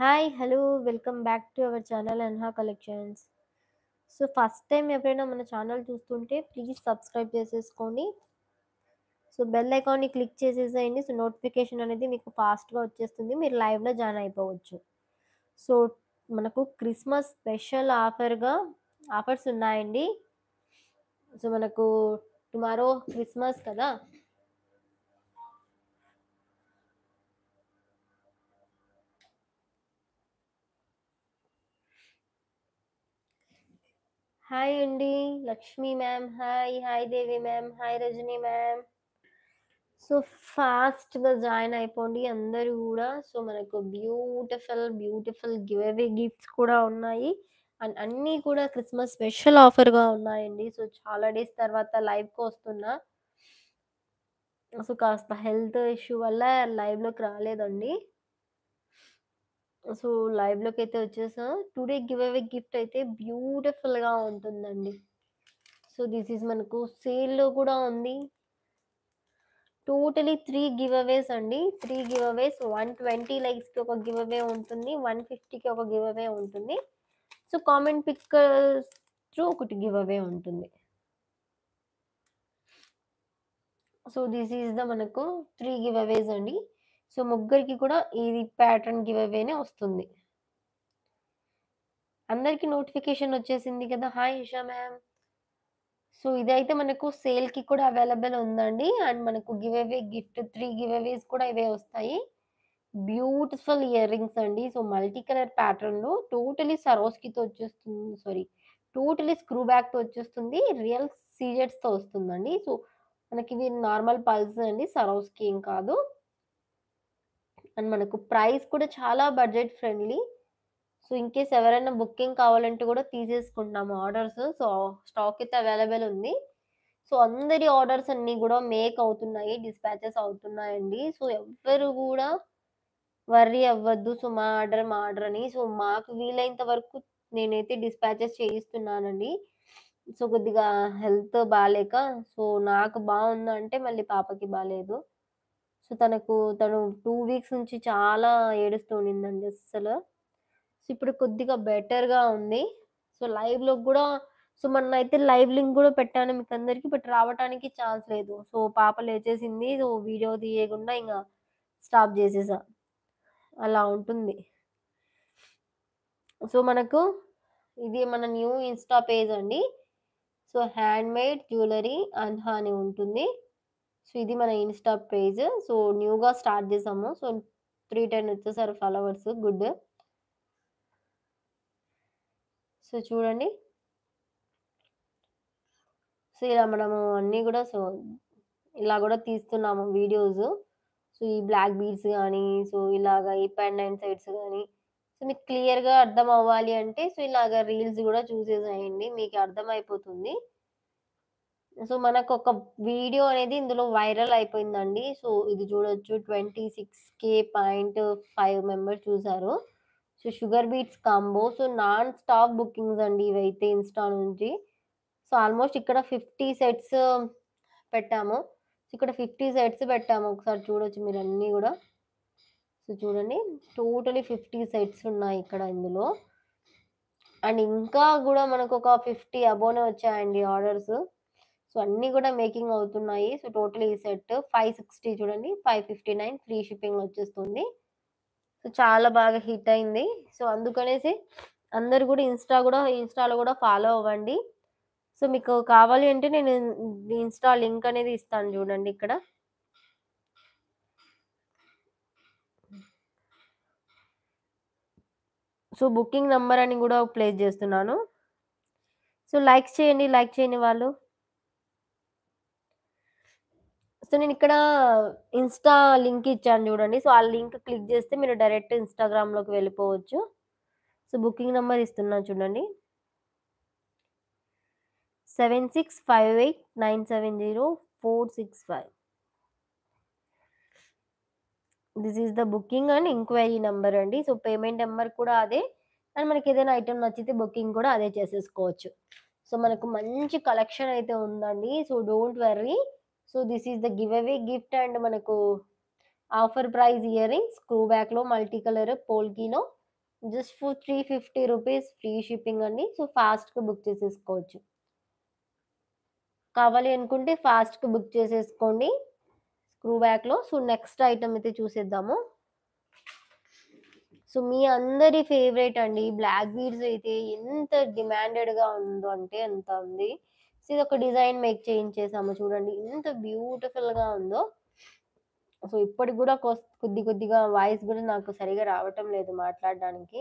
Hi! Hello! Welcome back to our channel Anha collections. So, first time ఎవరైనా మన channel చూస్తుంటే please subscribe చేసేసుకోండి. So, bell ఐకాన్‌ని click చేసేసేయండి. సో, నోటిఫికేషన్ అనేది మీకు ఫాస్ట్‌గా వచ్చేస్తుంది. మీరు లైవ్‌లో జాయిన్ అయిపోవచ్చు. సో, మనకు క్రిస్మస్ స్పెషల్ ఆఫర్స్ ఉన్నాయండి. సో, మనకు టుమారో క్రిస్మస్ కదా! హాయ్ అండి. Lakshmi ma'am hi. Hi Devi ma'am. Hi Rajani ma'am. So, ఫాస్ట్‌గా జాయిన్ అయిపోండి అందరూ గూడా. సో, మనకు బ్యూటిఫుల్ గివ్ అవే గిఫ్ట్స్ కూడా ఉన్నాయి. అండ్ అన్నీ కూడా క్రిస్మస్ స్పెషల్ ఆఫర్‌గా ఉన్నాయండి. సో, చాలా డేస్ తర్వాత లైవ్‌కొస్తున్నా. సో, కాస్త హెల్త్ ఇష్యూ వల్ల లైవ్‌లోకి రాలేదండి. సో, లైవ్‌లోకైతే వచ్చేసా. టుడే గివ్ అవే గిఫ్ట్ అయితే బ్యూటిఫుల్‌గా ఉంటుందండి. సో, దిస్ ఈజ్ మనకు సేల్‌లో కూడా ఉంది. టోటలీ 3 గివ్ అవేస్ అండి. 3 గివ్ అవేస్ 120 లైక్స్‌కి ఒక గివ్ అవే ఉంటుంది. 150కి ఒక గివ్ అవే ఉంటుంది. సో, కామెంట్ పిక్కర్స్ త్రూ ఒకటి గివ్ అవే ఉంటుంది. సో, దిస్ ఈస్ ద మనకు 3 గివ్ అవేస్ అండి. సో, ముగ్గురికి కూడా ఇది ప్యాటర్న్ గివ్ అవేనే వస్తుంది. అందరికి నోటిఫికేషన్ వచ్చేసింది కదా! Hi Usha ma'am. సో, ఇదైతే మనకు సేల్‌కి కూడా అవైలబుల్ ఉందండి. అండ్ మనకు గివ్ అవే గిఫ్ట్ 3 గివ్ అవేస్ కూడా ఇవే వస్తాయి. బ్యూటిఫుల్ ఇయర్ రింగ్స్ అండి. సో, మల్టీ కలర్ ప్యాటర్న్‌లో టోటలీ సరోస్‌కితో వచ్చేస్తుంది. సారీ. టోటలీ స్క్రూ బ్యాక్‌తో వచ్చేస్తుంది. రియల్ సీజెడ్స్‌తో వస్తుందండి. సో, మనకివి నార్మల్ పల్స్ అండి. సరోస్‌కి ఏం కాదు. అండ్ మనకు ప్రైస్ కూడా చాలా బడ్జెట్ ఫ్రెండ్లీ. సో, ఇన్‌కేస్ ఎవరైనా బుకింగ్ కావాలంటే కూడా తీసేసుకుంటున్నాము ఆర్డర్స్. సో, స్టాక్ అయితే అవైలబుల్ ఉంది. సో, అందరి ఆర్డర్స్ అన్నీ గూడా మేక్ అవుతున్నాయి. డిస్పాచెస్ అవుతున్నాయండి. సో, ఎవ్వరు గూడా వర్రీ అవ్వద్దు. సో, మా ఆర్డర్ అని. సో, మాకు వీలైనంత వరకు నేనైతే డిస్పాచెస్ చేయిస్తున్నానండి. సో, కొద్దిగా హెల్త్ బాలేక సో, నాకు బావుందంటే మళ్ళీ పాపకి బాలేదు. సో, తను 2 వీక్స్ నుంచి చాలా ఏడుస్తూ ఉండిందండి అస్సలు. సో, ఇప్పుడు కొద్దిగా బెటర్‌గా ఉంది. సో, లైవ్‌లో గూడా సో, మొన్నైతే లైవ్ లింక్ గూడా పెట్టాను మీకందరికి. బట్ రావటానికి ఛాన్స్ లేదు. సో, పాప లేచేసింది. సో, వీడియో తీయకుండా ఇంగ స్టాప్ జేసేసా. అలా ఉంటుంది. సో, మనకు ఇది మన న్యూ ఇన్‌స్టా పేజ్ అండి. సో, హ్యాండ్‌మేడ్ జ్యువెల్లరీ అన్హా అని ఉంటుంది. సో, ఇది మన ఇన్‌స్టా పేజ్. సో, న్యూగా స్టార్ట్ చేసాము. సో, 310 వచ్చేసారు ఫాలోవర్స్. గుడ్. సో, చూడండి. సో, ఇలా మనము అన్నీ గూడా ఇలా గూడా తీస్తున్నాము వీడియోస్. సో, ఈ బ్లాక్ బీడ్స్ గానీ, సో, ఇలాగ ఈ పెండెంట్ సెట్స్ గానీ, సో, మీకు క్లియర్‌గా అర్థం అవ్వాలి అంటే, సో, ఇలాగ రీల్స్ గూడా చూసేసేయండి. మీకు అర్థమైపోతుంది. సో, మనకొక వీడియో అనేది ఇందులో వైరల్ అయిపోయిందండి. సో, ఇది చూడొచ్చు 26,000.5 మెంబర్స్ చూసారు. So, sugar beads combo. So, non stop bookings అండి ఇవైతే ఇన్‌స్టా నుంచి. సో, ఆల్‌మోస్ట్ ఇక్కడ 50 సెట్స్ పెట్టాము. సో, ఇక్కడ 50 సెట్స్ పెట్టాము. ఒకసారి చూడొచ్చు మీరన్నీ గూడా. సో, చూడండి. టోటలీ 50 సెట్స్ ఉన్నాయిక్కడ ఇందులో. అండ్ ఇంకా గూడా మనకొక 50 అబోనే వచ్చాయండి ఆర్డర్స్. సో, అన్నీ గూడా మేకింగ్ అవుతున్నాయి. సో, టోటల్ ఈ సెట్ 560 చూడండి. 559 ఫ్రీ షిప్పింగ్‌లో వచ్చేస్తుంది. సో, చాలా బాగా హిట్ అయింది. సో, అందుకనేసి అందరూ గూడా ఇన్‌స్టాలో గూడా ఫాలో అవ్వండి. సో, మీకు కావాలి అంటే నేను ఇన్‌స్టా లింక్ అనేది ఇస్తాను జూడండి ఇక్కడ. సో, బుకింగ్ నంబర్ అని గూడా ప్లేస్ జేస్తున్నాను. సో, లైక్ చేయని వాళ్ళు. సో, నేనిక్కడ ఇన్‌స్టా లింక్ ఇచ్చాను జూడండి. సో, ఆ లింక్ క్లిక్ జేస్తే మీరు డైరెక్ట్ ఇన్‌స్టాగ్రామ్‌లోకి వెళ్ళిపోవచ్చు. సో, బుకింగ్ నంబర్ ఇస్తున్నా చూడండి. 7658970465. This is the booking and enquiry number అండి. సో, పేమెంట్ నంబర్ కూడా అదే. అండ్ మనకేదైనా ఐటెమ్ నచ్చితే బుకింగ్ కూడా అదే చేసేసుకోవచ్చు. సో, మనకు మంచి కలెక్షన్ అయితే ఉందండి. So, don't worry. So, this is the giveaway gift and మనకు offer price earrings screw బ్యాక్‌లో మల్టీ కలర్ పోల్కీలో. Just for 350 rupees free shipping అండి. సో, ఫాస్ట్‌గా బుక్ చేసేసుకోవచ్చు. కావాలి అనుకుంటే ఫాస్ట్‌గా బుక్ చేసేసుకోండి స్క్రూ బ్యాక్‌లో. సో, నెక్స్ట్ ఐటెమ్ అయితే చూసేద్దాము. సో, మీ అందరి ఫేవరెట్ అండి. బ్లాక్ బీడ్స్ అయితే ఎంత డిమాండెడ్‌గా ఉందో అంటే అంత ఉంది. సో, ఇదొక డిజైన్ మేక్ చేయించేసాము చూడండి. ఎంత బ్యూటిఫుల్‌గా ఉందో. సో, ఇప్పటికి గూడా కొద్ది కొద్దిగా వాయిస్ గూడా నాకు సరిగ్గా రావటం లేదు మాట్లాడడానికి.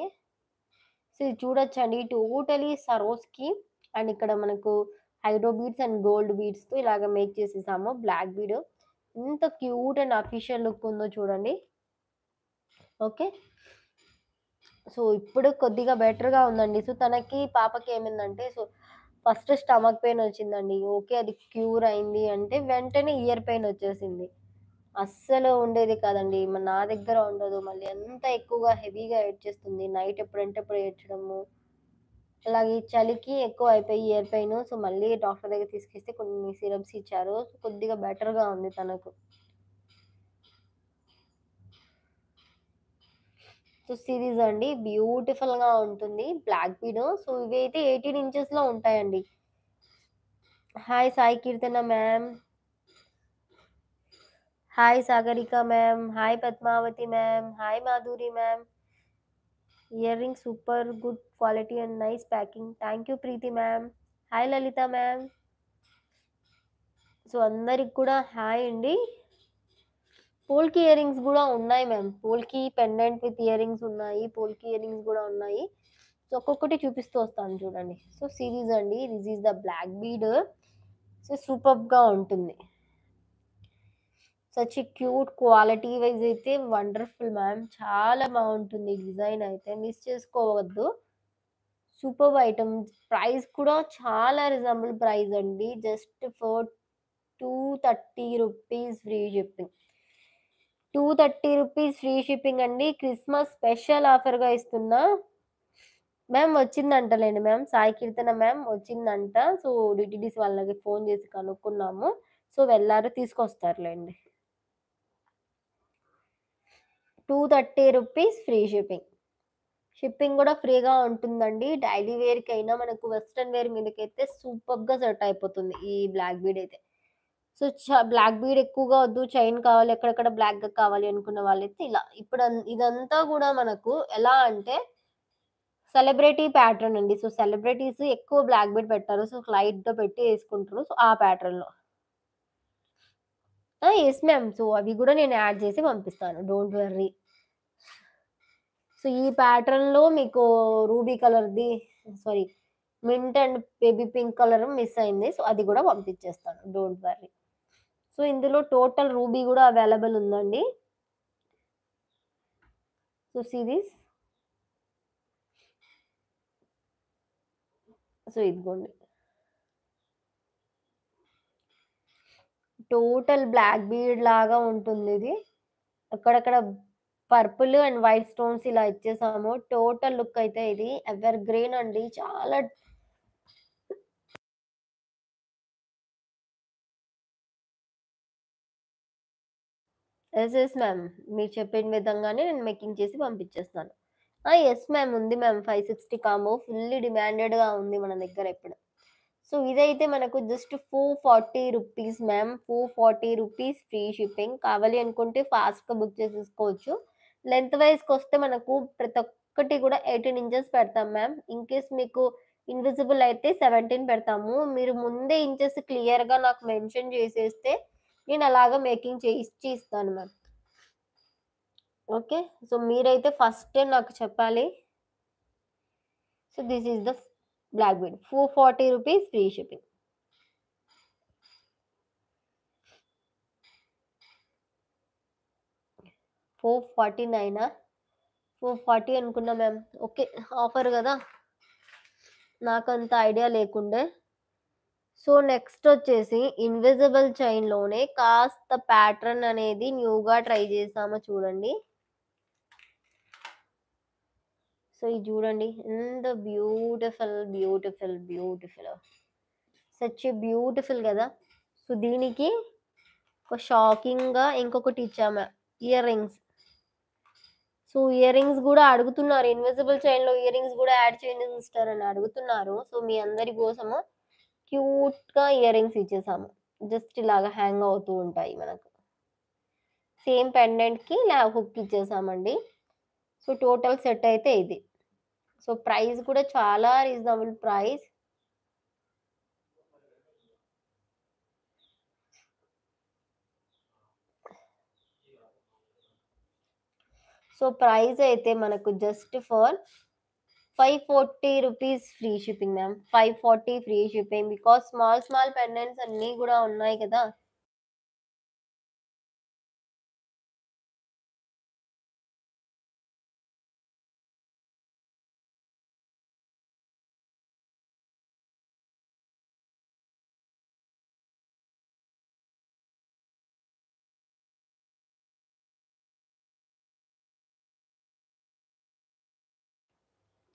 సో, ఇది చూడొచ్చండి. టోటలీ సరోస్‌కి అండ్ ఇక్కడ మనకు హైడ్రో బీడ్స్ అండ్ గోల్డ్ బీడ్స్‌తో ఇలాగ మేక్ చేసేసాము. Black bead. ఎంత క్యూట్ అండ్ అఫీషియల్ లుక్ ఉందో చూడండి. ఓకే. సో, ఇప్పుడు కొద్దిగా బెటర్‌గా ఉందండి. సో, పాపకి ఏమైందంటే ఫస్ట్ స్టమక్ పెయిన్ వచ్చిందండి. ఓకే. అది క్యూర్ అయింది అంటే వెంటనే ఇయర్ పెయిన్ వచ్చేసింది. అస్సలు ఉండేది కాదండి. నా దగ్గర ఉండదు. మళ్ళీ అంత ఎక్కువగా హెవీగా ఏడ్చేస్తుంది. నైట్ ఎప్పుడంటే అప్పుడు ఏడ్చడము. అలాగే ఈ చలికి ఎక్కువ అయిపోయి ఇయర్ పెయిన్. సో, మళ్ళీ డాక్టర్ దగ్గరికి తీసుకెళ్తే కొన్ని సిరప్స్ ఇచ్చారు. కొద్దిగా బెటర్‌గా ఉంది తనకు. సో, సిరీస్ అండి. బ్యూటిఫుల్‌గా ఉంటుంది. Black bead. సో, ఇవైతే 18 ఇంచెస్‌లో ఉంటాయండి. Hi Sai Keerthana ma'am. Hi Sagarika ma'am. Hi Padmavathi ma'am. Hi Madhuri ma'am. Earring super good quality and nice packing. Thank you Preethi ma'am. Hi Lalitha ma'am. So, అందరికి కూడా హాయ్ అండి. పోల్‌కి ఇయర్ రింగ్స్ గూడా ఉన్నాయి మ్యామ్. Polki pendant with ear rings ఉన్నాయి. పోల్‌కి ఇయర్ రింగ్స్ గూడా ఉన్నాయి. So, ఒక్కొక్కటి చూపిస్తూ వస్తాను చూడండి. సో, సిరీస్ అండి. This is the black bead. So, సూపర్బ్‌గా ఉంటుంది. Such a cute quality wise అయితే వండర్‌ఫుల్ మ్యామ్. చాలా బావుంటుంది డిజైన్ అయితే. మిస్ చేసుకోవద్దు. Superb item. ప్రైస్ కూడా చాలా రీజనబుల్ ప్రైస్ అండి. Just for 230 rupees free shipping. 230 rupees free shipping అండి. క్రిస్మస్ స్పెషల్ ఆఫర్‌గా ఇస్తున్నా. మ్యామ్ వచ్చిందంటలెండి మ్యామ్. సాయి కీర్తన మ్యామ్ వచ్చిందంట. సో, డీటీడీసీ వాళ్ళకి ఫోను చేసి కనుక్కున్నాము. సో, వెళ్లారు తీసుకొస్తారులెండి. 230 రూపీస్ ఫ్రీ షిప్పింగ్. షిప్పింగ్ గూడా ఫ్రీగా ఉంటుందండి. డైలీ వేర్‌కైనా మనకు వెస్టర్న్ వేర్ మీదకైతే సూపర్బ్‌గా సెట్ అయిపోతుంది ఈ బ్లాక్ బీడ్ అయితే. సో, బ్లాక్ బీడ్ ఎక్కువగా వద్దు చైన్ కావాలి, ఎక్కడెక్కడ బ్లాక్‌గా కావాలి అనుకున్న వాళ్ళైతే ఇలా. ఇదంతా గూడా మనకు ఎలా అంటే సెలబ్రిటీ ప్యాటర్న్ అండి. సో, సెలబ్రిటీస్ ఎక్కువ బ్లాక్ బీడ్ పెట్టారు. సో, లైట్‌గా పెట్టి యేసుకుంటారు. సో, ఆ ప్యాటర్న్‌లో. Yes ma'am. సో, అవి గూడా నేను యాడ్ చేసి పంపిస్తాను. Don't worry. సో, ఈ ప్యాటర్న్‌లో మీకు రూబీ కలర్‌ది sorry mint and baby pink colour miss అయింది. సో, అది గూడా పంపించేస్తాను. Don't worry. సో, ఇందులో టోటల్ రూబీ గూడా అవైలబుల్ ఉందండి. So, see this. సో, ఇదిగోండి. టోటల్ బ్లాక్ బీడ్ లాగా ఉంటుందిది. అక్కడక్కడ పర్పుల్ అండ్ వైట్ స్టోన్స్ ఇలా ఇచ్చేసాము. టోటల్ లుక్ అయితే ఇది ఎవర్ గ్రీన్ అండి. చాలా యెస్ మ్యామ్. మీరు చెప్పిన విధంగానే నేను మేకింగ్ చేసి పంపించేస్తాను. Yes ma'am. ఉంది మ్యామ్. 560 కాంబో ఫుల్లీ డిమాండెడ్‌గా ఉంది మన దగ్గర ఇప్పుడు. సో, ఇదైతే మనకు just 440 rupees ma'am. 440 rupees free shipping. కావాలి అనుకుంటే ఫాస్ట్‌గా బుక్ చేసేసుకోవచ్చు. లెంత్ వైస్‌కొస్తే మనకు ప్రతి ఒక్కటి కూడా 18 ఇంచెస్ పెడతాం మ్యామ్. ఇన్‌కేస్ మీకు ఇన్విజిబుల్ అయితే 17 పెడతాము. మీరు ముందే ఇంచెస్ క్లియర్‌గా నాకు మెన్షన్ చేసేస్తే నేను అలాగా మేకింగ్ చేయించి ఇస్తాను మ్యామ్. ఓకే. సో, మీరైతే ఫస్టే నాకు చెప్పాలి. So, this is the black bead. 440 rupees free shipping. 449 440 అనుకున్నా మ్యామ్. ఓకే. ఆఫర్ గదా! నాకంత ఐడియా లేకుండే. సో, నెక్స్టొచ్చేసి ఇన్విజిబుల్ చైన్‌లోనే కాస్త ప్యాటర్న్ అనేది న్యూగా ట్రై చేశాము చూడండి. సో, ఇది చూడండి. ఎంత బ్యూటిఫుల్. సచ్ ఎ బ్యూటిఫుల్ గదా! సో, దీనికి ఒక షాకింగ్‌గా ఇంకొకటి ఇచ్చాము. Ear rings. So, ear rings గూడా అడుగుతున్నారు. ఇన్విజిబుల్ చైన్‌లో ఇయర్ రింగ్స్ గూడా యాడ్ చేయండి సిస్టర్ అని అడుగుతున్నారు. సో, మీ అందరి కోసము క్యూట్‌గా ఇయర్ రింగ్స్ ఇచ్చేసాము. జస్ట్ ఇలాగా హ్యాంగ్ అవుతూ ఉంటాయి మనకు. సేమ్ పెండెంట్‌కి ఇలా హుక్ ఇచ్చేసామండి. సో, టోటల్ సెట్ అయితే ఇది. సో, ప్రైస్ కూడా చాలా రీజనబుల్ ప్రైస్. సో, ప్రైస్ అయితే మనకు just for 540 rupees free shipping ma'am. 540 free shipping because small pendants అన్నీ గూడా ఉన్నాయి కదా!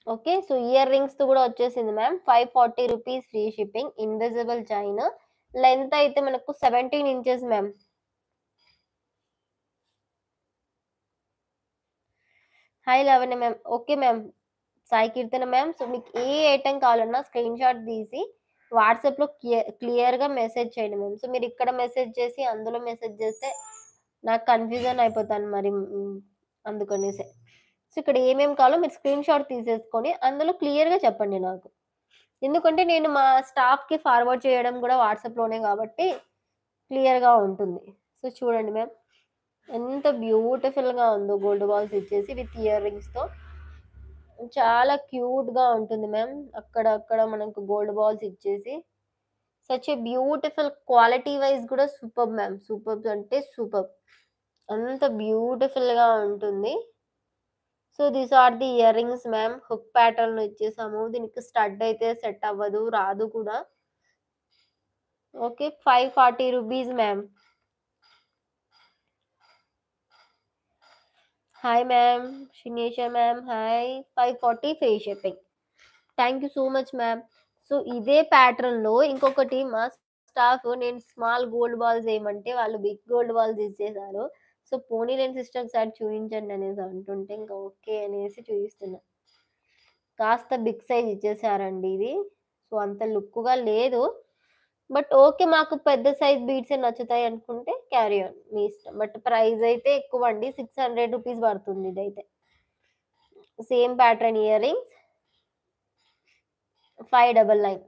ఓకే. సో, ఇయర్ రింగ్స్‌తో గూడా వచ్చేసింది ma'am. 540 rupees free shipping. Invisible chain. Length అయితే మనకు 17 inches ma'am. Hi Lavanya ma'am. Okay ma'am. Sai Keerthana ma'am. So, మీకు ఏ ఐటెమ్ కావాలన్నా స్క్రీన్‌షాట్ తీసి వాట్సాప్‌లో క్లియర్‌గా మెసేజ్ చేయండి మ్యామ్. సో, మీరిక్కడ మెసేజ్ చేసి, అందులో మెసేజ్ చేస్తే నాకు కన్‌ఫ్యూజన్ అయిపోతాను మరి. అందుకనేసే. సో, ఇక్కడ ఏమేమి కావాలో మీరు స్క్రీన్‌షాట్ తీసేసుకొని అందులో క్లియర్‌గా చెప్పండి నాకు. ఎందుకంటే నేను మా స్టాఫ్‌కి ఫార్వర్డ్ చేయడం గూడా వాట్సాప్‌లోనే గాబట్టి క్లియర్‌గా ఉంటుంది. సో, చూడండి మ్యామ్. ఎంత బ్యూటిఫుల్‌గా ఉందో గోల్డ్ బాల్స్ ఇచ్చేసి విత్ ఇయర్ రింగ్స్‌తో. చాలా క్యూట్‌గా ఉంటుంది మ్యామ్. అక్కడక్కడ మనకు గోల్డ్ బాల్స్ ఇచ్చేసి such a beautiful quality wise గూడా సూపర్బ్ మ్యామ్. సూపర్బ్ అంటే సూపర్బ్. అంత బ్యూటిఫుల్‌గా ఉంటుంది. So, these are the ear rings ma'am. Hook ప్యాటర్న్‌లో ఇచ్చేసాము. దీనికి స్టడ్ అయితే సెట్ అవ్వదు. రాదు కూడా. Okay. 540 rupees ma'am. Hi ma'am. Shinesha ma'am. Hi. 540 free shipping. Thank you so much ma'am. So, ఇదే ప్యాటర్న్‌లో ఇంకొకటి మా స్టాఫ్ నేను స్మాల్ గోల్డ్ బాల్స్ ఏయమంటే వాళ్ళు బిగ్ గోల్డ్ బాల్స్ ఇచ్చేసారు. సో, పోనీలెండి సిస్టర్ ఒకసారి చూయించండి అనేసి అంటుంటే ఇంక ఓకే అనేసి చూయిస్తున్నా. కాస్త బిగ్ సైజ్ ఇచ్చేసారండి ఇది. సో, అంత లుక్‌గా లేదు. But okay. మాకు పెద్ద సైజ్ బీడ్సే నచ్చుతాయి అనుకుంటే క్యారీ ఆన్ మీ ఇష్టం. బట్ ప్రైస్ అయితే ఎక్కువండి. 600 రూపీస్ పడుతుంది ఇదైతే. Same pattern ear rings 599.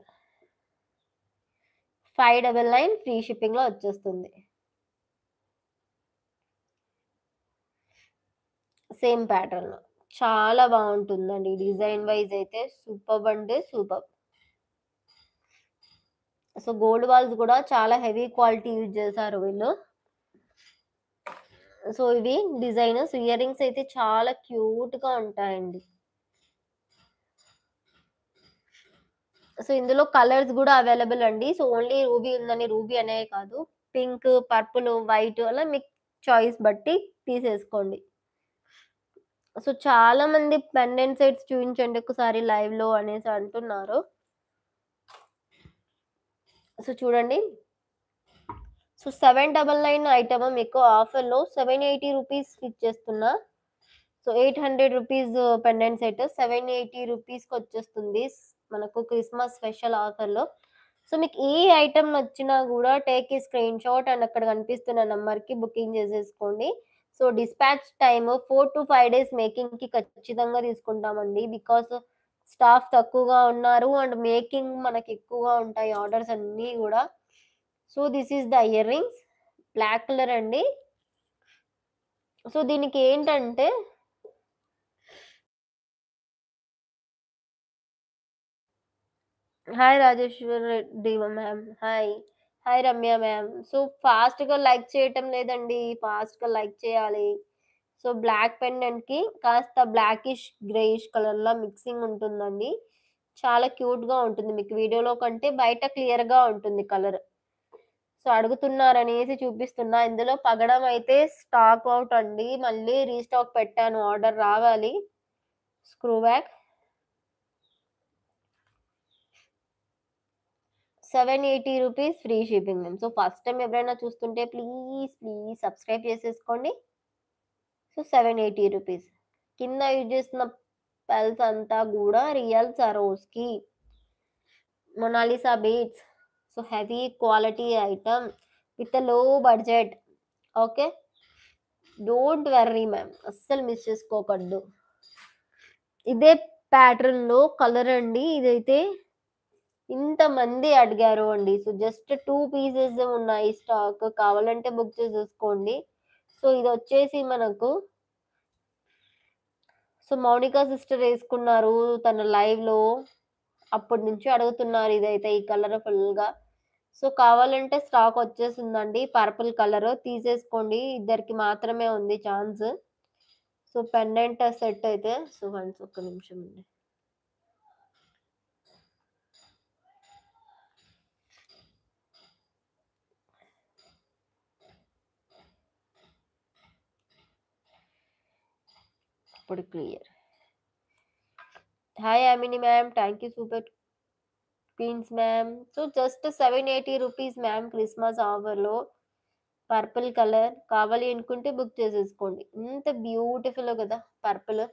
599 free షిప్పింగ్‌లో వచ్చేస్తుంది. సేమ్ ప్యాటర్న్‌లో. చాలా బావుంటుందండి. డిజైన్ వైస్ అయితే సూపర్బ్ అంటే సూపర్బ్. సో, గోల్డ్ బాల్స్ గూడా చాలా హెవీ క్వాలిటీ యూజ్ చేశారు వీళ్ళు. సో, ఇవి డిజైన్. సో, ఇయర్ రింగ్స్ అయితే చాలా క్యూట్‌గా ఉంటాయండి. సో, ఇందులో కలర్స్ గూడా అవైలబుల్ అండి. సో, ఓన్లీ రూబీ ఉందని రూబీ అనే కాదు. పింక్, పర్పుల్, వైట్ అలా మీకు చాయిస్ బట్టి తీసేసుకోండి. సో, చాలా మంది పెండెంట్ సెట్స్ చూయించండి ఒకసారి లైవ్‌లో అనేసి అంటున్నారు. సో, చూడండి. సో, 799 ఐటెమ్ మీకు ఆఫర్‌లో 780 రూపీస్‌కి ఇచ్చేస్తున్నా. సో, 800 రూపీస్ పెండెంట్ సెట్ 780 రూపీస్‌కొచ్చేస్తుంది. మనకు క్రిస్మస్ స్పెషల్ ఆఫర్‌లో. సో, మీకు ఏ ఐటెమ్ నచ్చినా గూడా టేక్ ఏ స్క్రీన్‌షాట్ అండ్ అక్కడ కనిపిస్తున్న నంబర్‌కి బుకింగ్ చేసేసుకోండి. సో, డిస్పాచ్ టైమ్ 4-5 డేస్ మేకింగ్‌కి ఖచ్చితంగా తీసుకుంటామండి. బికాజ్ స్టాఫ్ తక్కువగా ఉన్నారు అండ్ మేకింగ్ మనకెక్కువగా ఉంటాయి ఆర్డర్స్ అన్నీ గూడా. So, this is the ear rings. Black colour అండి. సో, దీనికేంటంటే hi Rajeswari Reddy ma'am. Hi. Hi Ramya ma'am. So, ఫాస్ట్‌గా లైక్ చేయటం లేదండి. ఫాస్ట్‌గా లైక్ చేయాలి. సో, బ్లాక్ పెండెంట్‌కి కాస్త బ్లాకిష్, గ్రేయిష్ కలర్‌లో మిక్సింగ్ ఉంటుందండి. చాలా క్యూట్‌గా ఉంటుంది. మీకు వీడియోలో కంటే బయట క్లియర్‌గా ఉంటుంది కలర్. సో, అడుగుతున్నారనేసి చూపిస్తున్నా. ఇందులో పగడం అయితే స్టాక్ ఔట్ అండి. మళ్ళీ రీస్టాక్ పెట్టాను. ఆర్డర్ రావాలి. Screw back. 780 rupees free shipping ma'am. So, first time ఎవరైనా చూస్తుంటే ప్లీజ్ సబ్స్క్రైబ్ చేసేసుకోండి. So, 780 rupees. కింద యూజ్ చేసిన పెల్స్ అంతా కూడా real సరోస్కి Mona Lisa beads. So heavy quality item with లో budget. Okay, don't worry ma'am, అస్సలు మిస్ చేసుకోకూడదు. ఇదే ప్యాటర్న్ లో కలర్ అండి, ఇదైతే ఇంతమంది అడిగారు అండి. సో జస్ట్ 2 పీసెస్ ఉన్నాయి స్టాక్, కావాలంటే బుక్ చేసేసుకోండి. సో ఇది వచ్చేసి మనకు సో మౌనికా సిస్టర్ వేసుకున్నారు తన లైవ్ లో, అప్పటి నుంచి అడుగుతున్నారు ఇదైతే ఈ కలర్ ఫుల్ గా. సో కావాలంటే స్టాక్ వచ్చేసిందండి, పర్పుల్ కలర్ తీసేసుకోండి, ఇద్దరికి మాత్రమే ఉంది ఛాన్స్. సో పెండెంట్ సెట్ అయితే సో వన్స్ ఒక్క నిమిషం అండి. ఇప్పుడు clear. Hi Amini ma'am, thank you super queens ma'am. So just 780 rupees ma'am, Christmas ఆఫర్లో పర్పుల్ కలర్ కావాలి అనుకుంటే బుక్ చేసేసుకోండి. ఇంత బ్యూటిఫుల్ కదా పర్పుల్.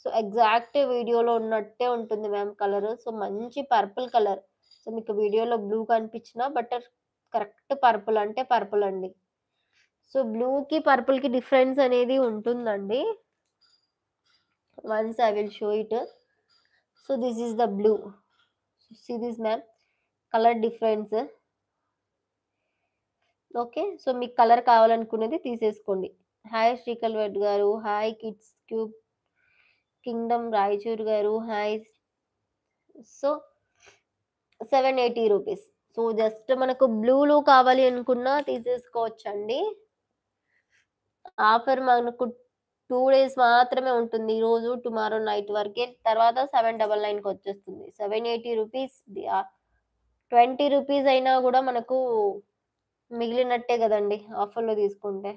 సో ఎగ్జాక్ట్ వీడియోలో ఉన్నట్టే ఉంటుంది మ్యామ్ కలర్. సో మంచి పర్పుల్ కలర్. సో మీకు వీడియోలో బ్లూ కనిపించిన బట్ కరెక్ట్ పర్పుల్ అంటే పర్పుల్ అండి. సో బ్లూకి పర్పుల్కి డిఫరెన్స్ అనేది ఉంటుందండి. Once I will show it. So this is the blue. See this ma'am colour difference. Okay, so మీకు కలర్ కావాలనుకునేది తీసేసుకోండి. హాయ్ శ్రీకల్ రెడ్డి గారు, hi kids cube kingdom Raichur గారు, hi. So 780 rupees. So just మనకు బ్లూలో కావాలి అనుకున్నా తీసేసుకోవచ్చండి. ఆఫర్ మనకు 2 డేస్ మాత్రమే ఉంటుంది, ఈరోజు టుమారో నైట్ వరకే, తర్వాత 799కి వచ్చేస్తుంది. 780 రూపీస్, 20 రూపీస్ అయినా కూడా మనకు మిగిలినట్టే కదండి ఆఫర్లో తీసుకుంటే.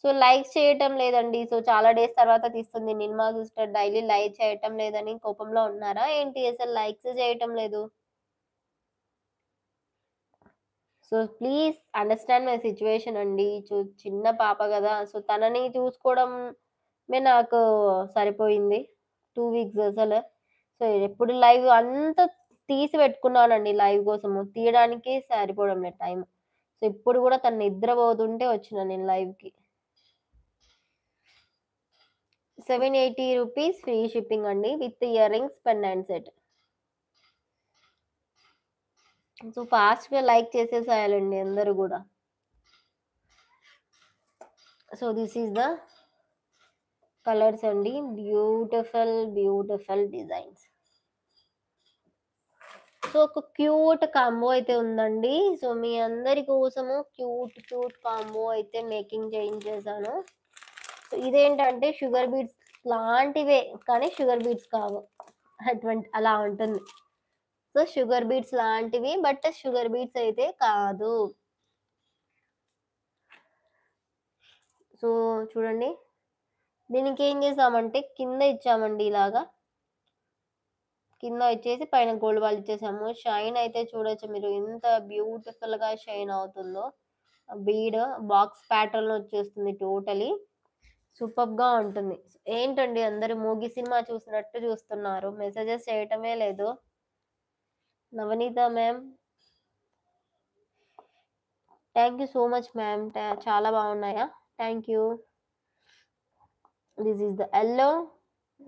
సో లైక్ చేయటం లేదండి. సో చాలా డేస్ తర్వాత తీస్తుంది నిర్మా సిస్టర్, డైలీ లైక్ చేయటం లేదని కోపంలో ఉన్నారా ఏంటి? అసలు లైక్స్ చేయటం లేదు. So please understand my situation అండి. చిన్న పాప కదా, సో తనని చూసుకోవడమే నాకు సరిపోయింది 2 వీక్స్ అసలు. సో ఎప్పుడు లైవ్ అంతా తీసి పెట్టుకున్నానండి లైవ్ కోసము, తీయడానికి సరిపోవడం లేదు టైం. సో ఇప్పుడు కూడా తను నిద్రపోతుంటే వచ్చిన నేను లైవ్కి. 780 రూపీస్ ఫ్రీ షిప్పింగ్ అండి, with ear rings pendant set. So ఫాస్ట్గా లైక్ చేసేసేయాలండి అందరూ కూడా. So this is the colours అండి, బ్యూటిఫుల్ బ్యూటిఫుల్ డిజైన్స్. సో ఒక క్యూట్ కాంబో అయితే ఉందండి. సో మీ అందరి కోసము క్యూట్ కాంబో అయితే మేకింగ్ చేయించేసాను. సో ఇదేంటంటే షుగర్ బీట్స్ లాంటివే కానీ షుగర్ బీట్స్ కావు, అలా ఉంటుంది. సో షుగర్ బీట్స్ లాంటివి బట్ షుగర్ బీట్స్ అయితే కాదు. సో చూడండి, దీనికి ఏం చేసామంటే కింద ఇచ్చామండి ఇలాగా, కింద ఇచ్చేసి పైన గోల్డ్ బాల్ ఇచ్చేసాము. షైన్ అయితే చూడొచ్చు మీరు ఎంత బ్యూటిఫుల్ గా షైన్ అవుతుందో. బీడ్ బాక్స్ ప్యాటర్న్ వచ్చేస్తుంది, టోటలీ సూపర్ గా ఉంటుంది. ఏంటండి అందరు మూవీ సినిమా చూసినట్టు చూస్తున్నారు, మెసేజెస్ చేయటమే లేదు. Navaneetha ma'am, thank you so much ma'am, చాలా బాగున్నాయా? Thank you. This is the yellow,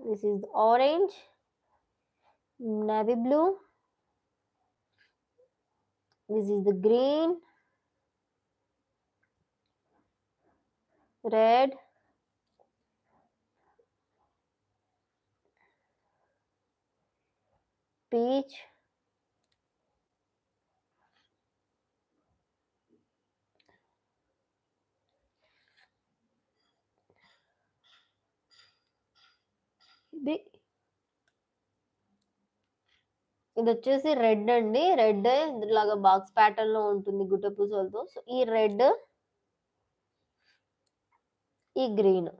this is the orange, navy blue, this is the green, red, peach, ఇది వచ్చేసి రెడ్ అండి. రెడ్ ఇలాగా బాక్స్ ప్యాటర్న్ లో ఉంటుంది గుట్ట పూసలతో. సో ఈ రెడ్, ఈ గ్రీన్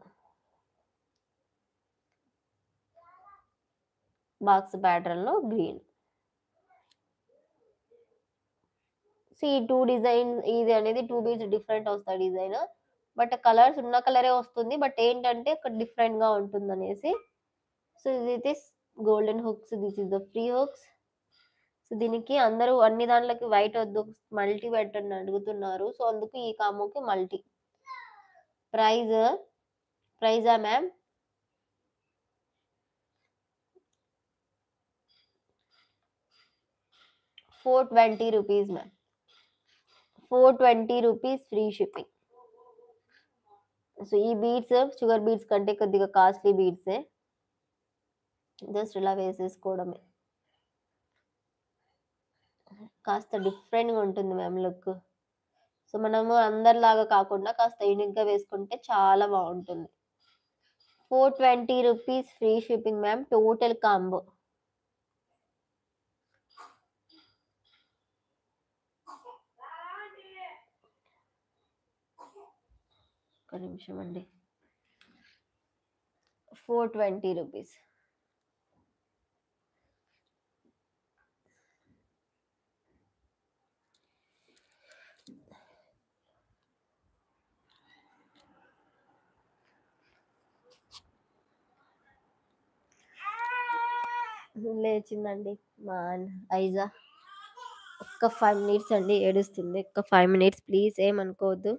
బాక్స్ ప్యాటర్న్ లో గ్రీన్. సో ఈ 2 డిజైన్, ఇది అనేది 2 బీట్స్ డిఫరెంట్ వస్తాయి డిజైన్. బట్ కలర్స్ ఉన్న కలరే వస్తుంది. బట్ ఏంటంటే అక్కడ డిఫరెంట్‌గా ఉంటుందనేసి. సో ఇదైతే golden hooks. This is the free hooks. So దీనికి అందరూ అన్ని దాంట్లోకి వైట్ వద్దు మల్టీ పెట్టండి అడుగుతున్నారు. సో అందుకు ఈ కాంబోకి మల్టీ. ప్రైజ్ ప్రైజా ma'am? 420 rupees ma'am. 420 rupees free shipping. So ఈ బీడ్స్ షుగర్ బీడ్స్ కంటే కొద్దిగా కాస్ట్లీ బీడ్సే. జస్ట్ ఇలా వేసేసుకోవడమే. కాస్త డిఫరెంట్‌గా ఉంటుంది మ్యామ్ లుక్. సో మనము అందరిలాగా కాకుండా కాస్త యూనిక్‌గా వేసుకుంటే చాలా బావుంటుంది. 420 rupees free shipping ma'am. Total combo. ఒక్క నిమిషం అండి. 420 రూపీస్. లేచిందండి మా ఐజా. ఒక్క 5 మినిట్స్ అండి ఏడుస్తుంది. ఒక్క 5 మినిట్స్ ప్లీజ్ ఏమనుకోవద్దు.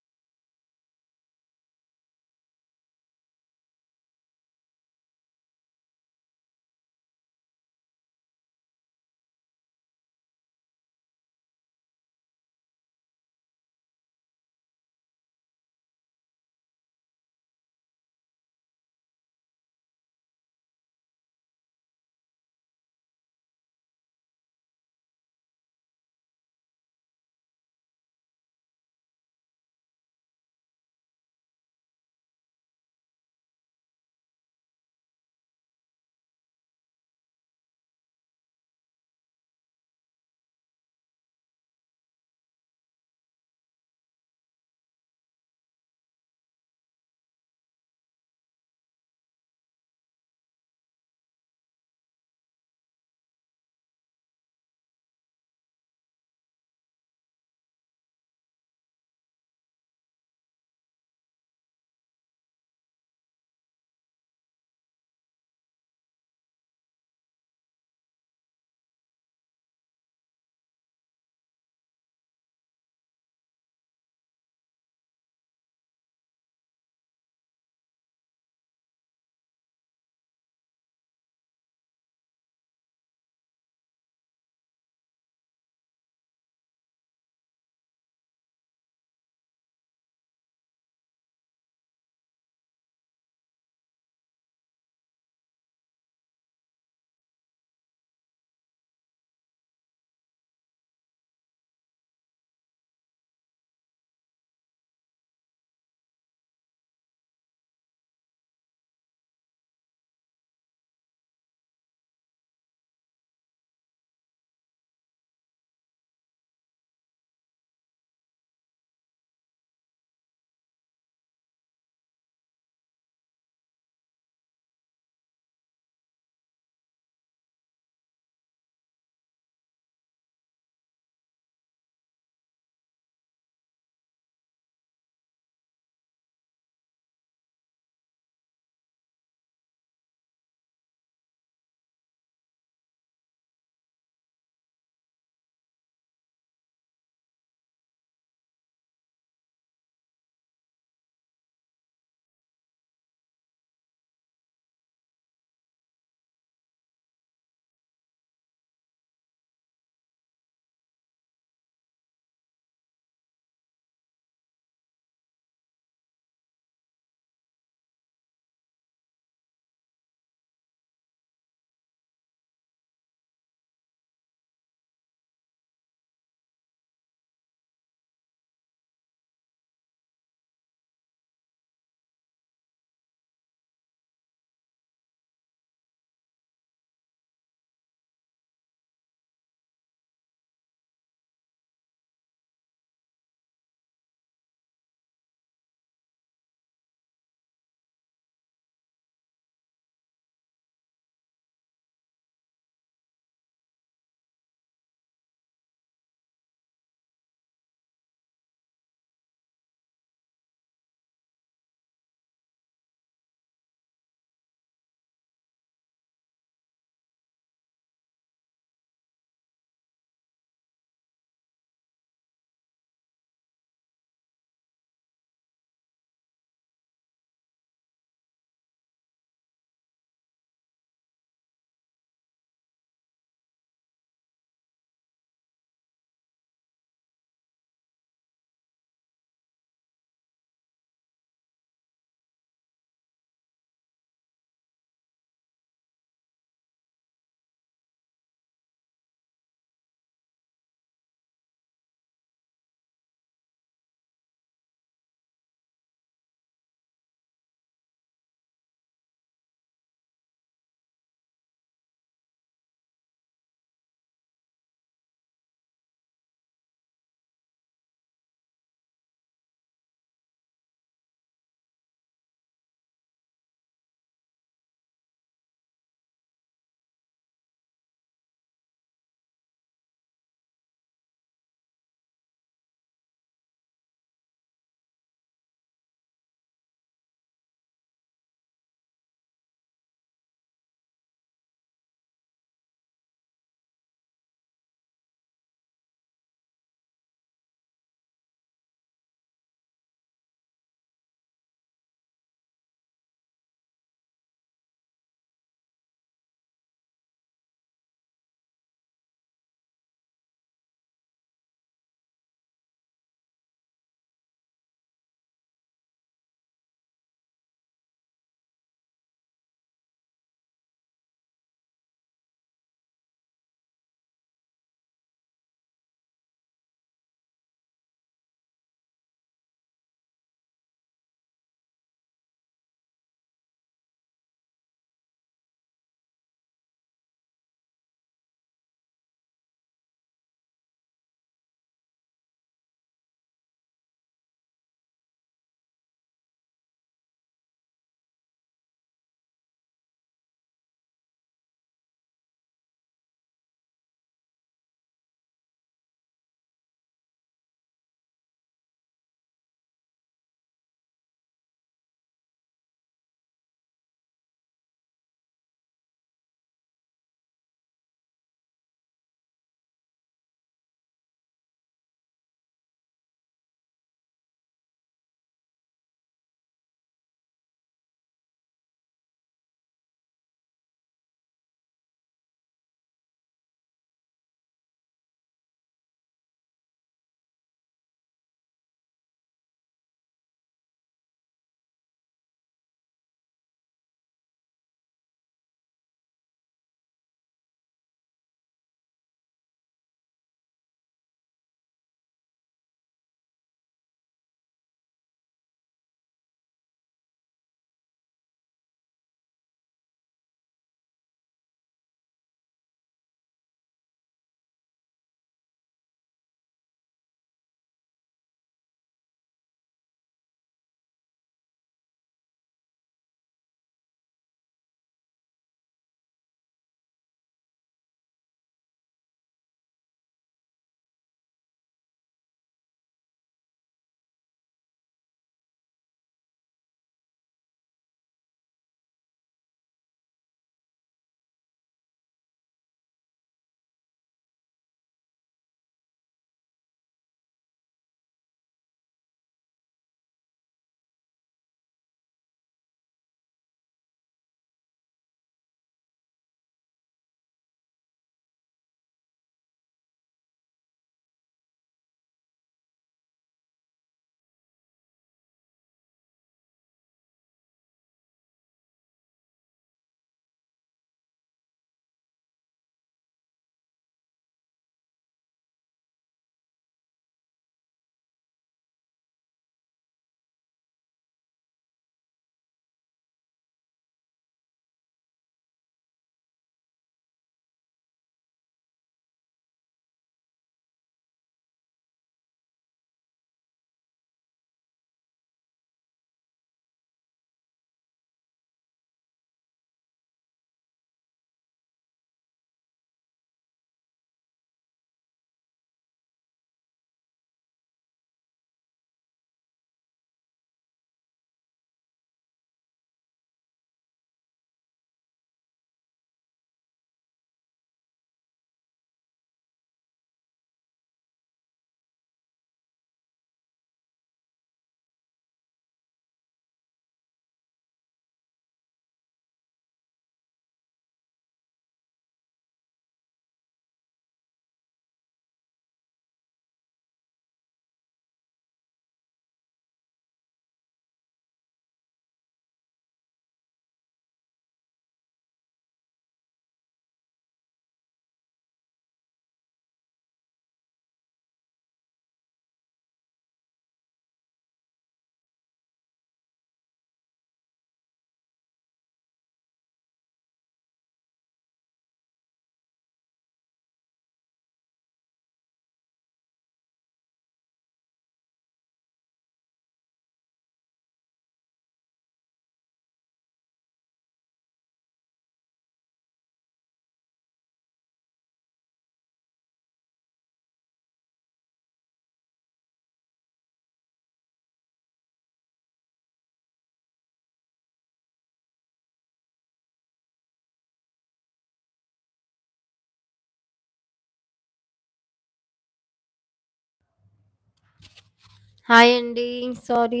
హాయ్ అండి. సారీ.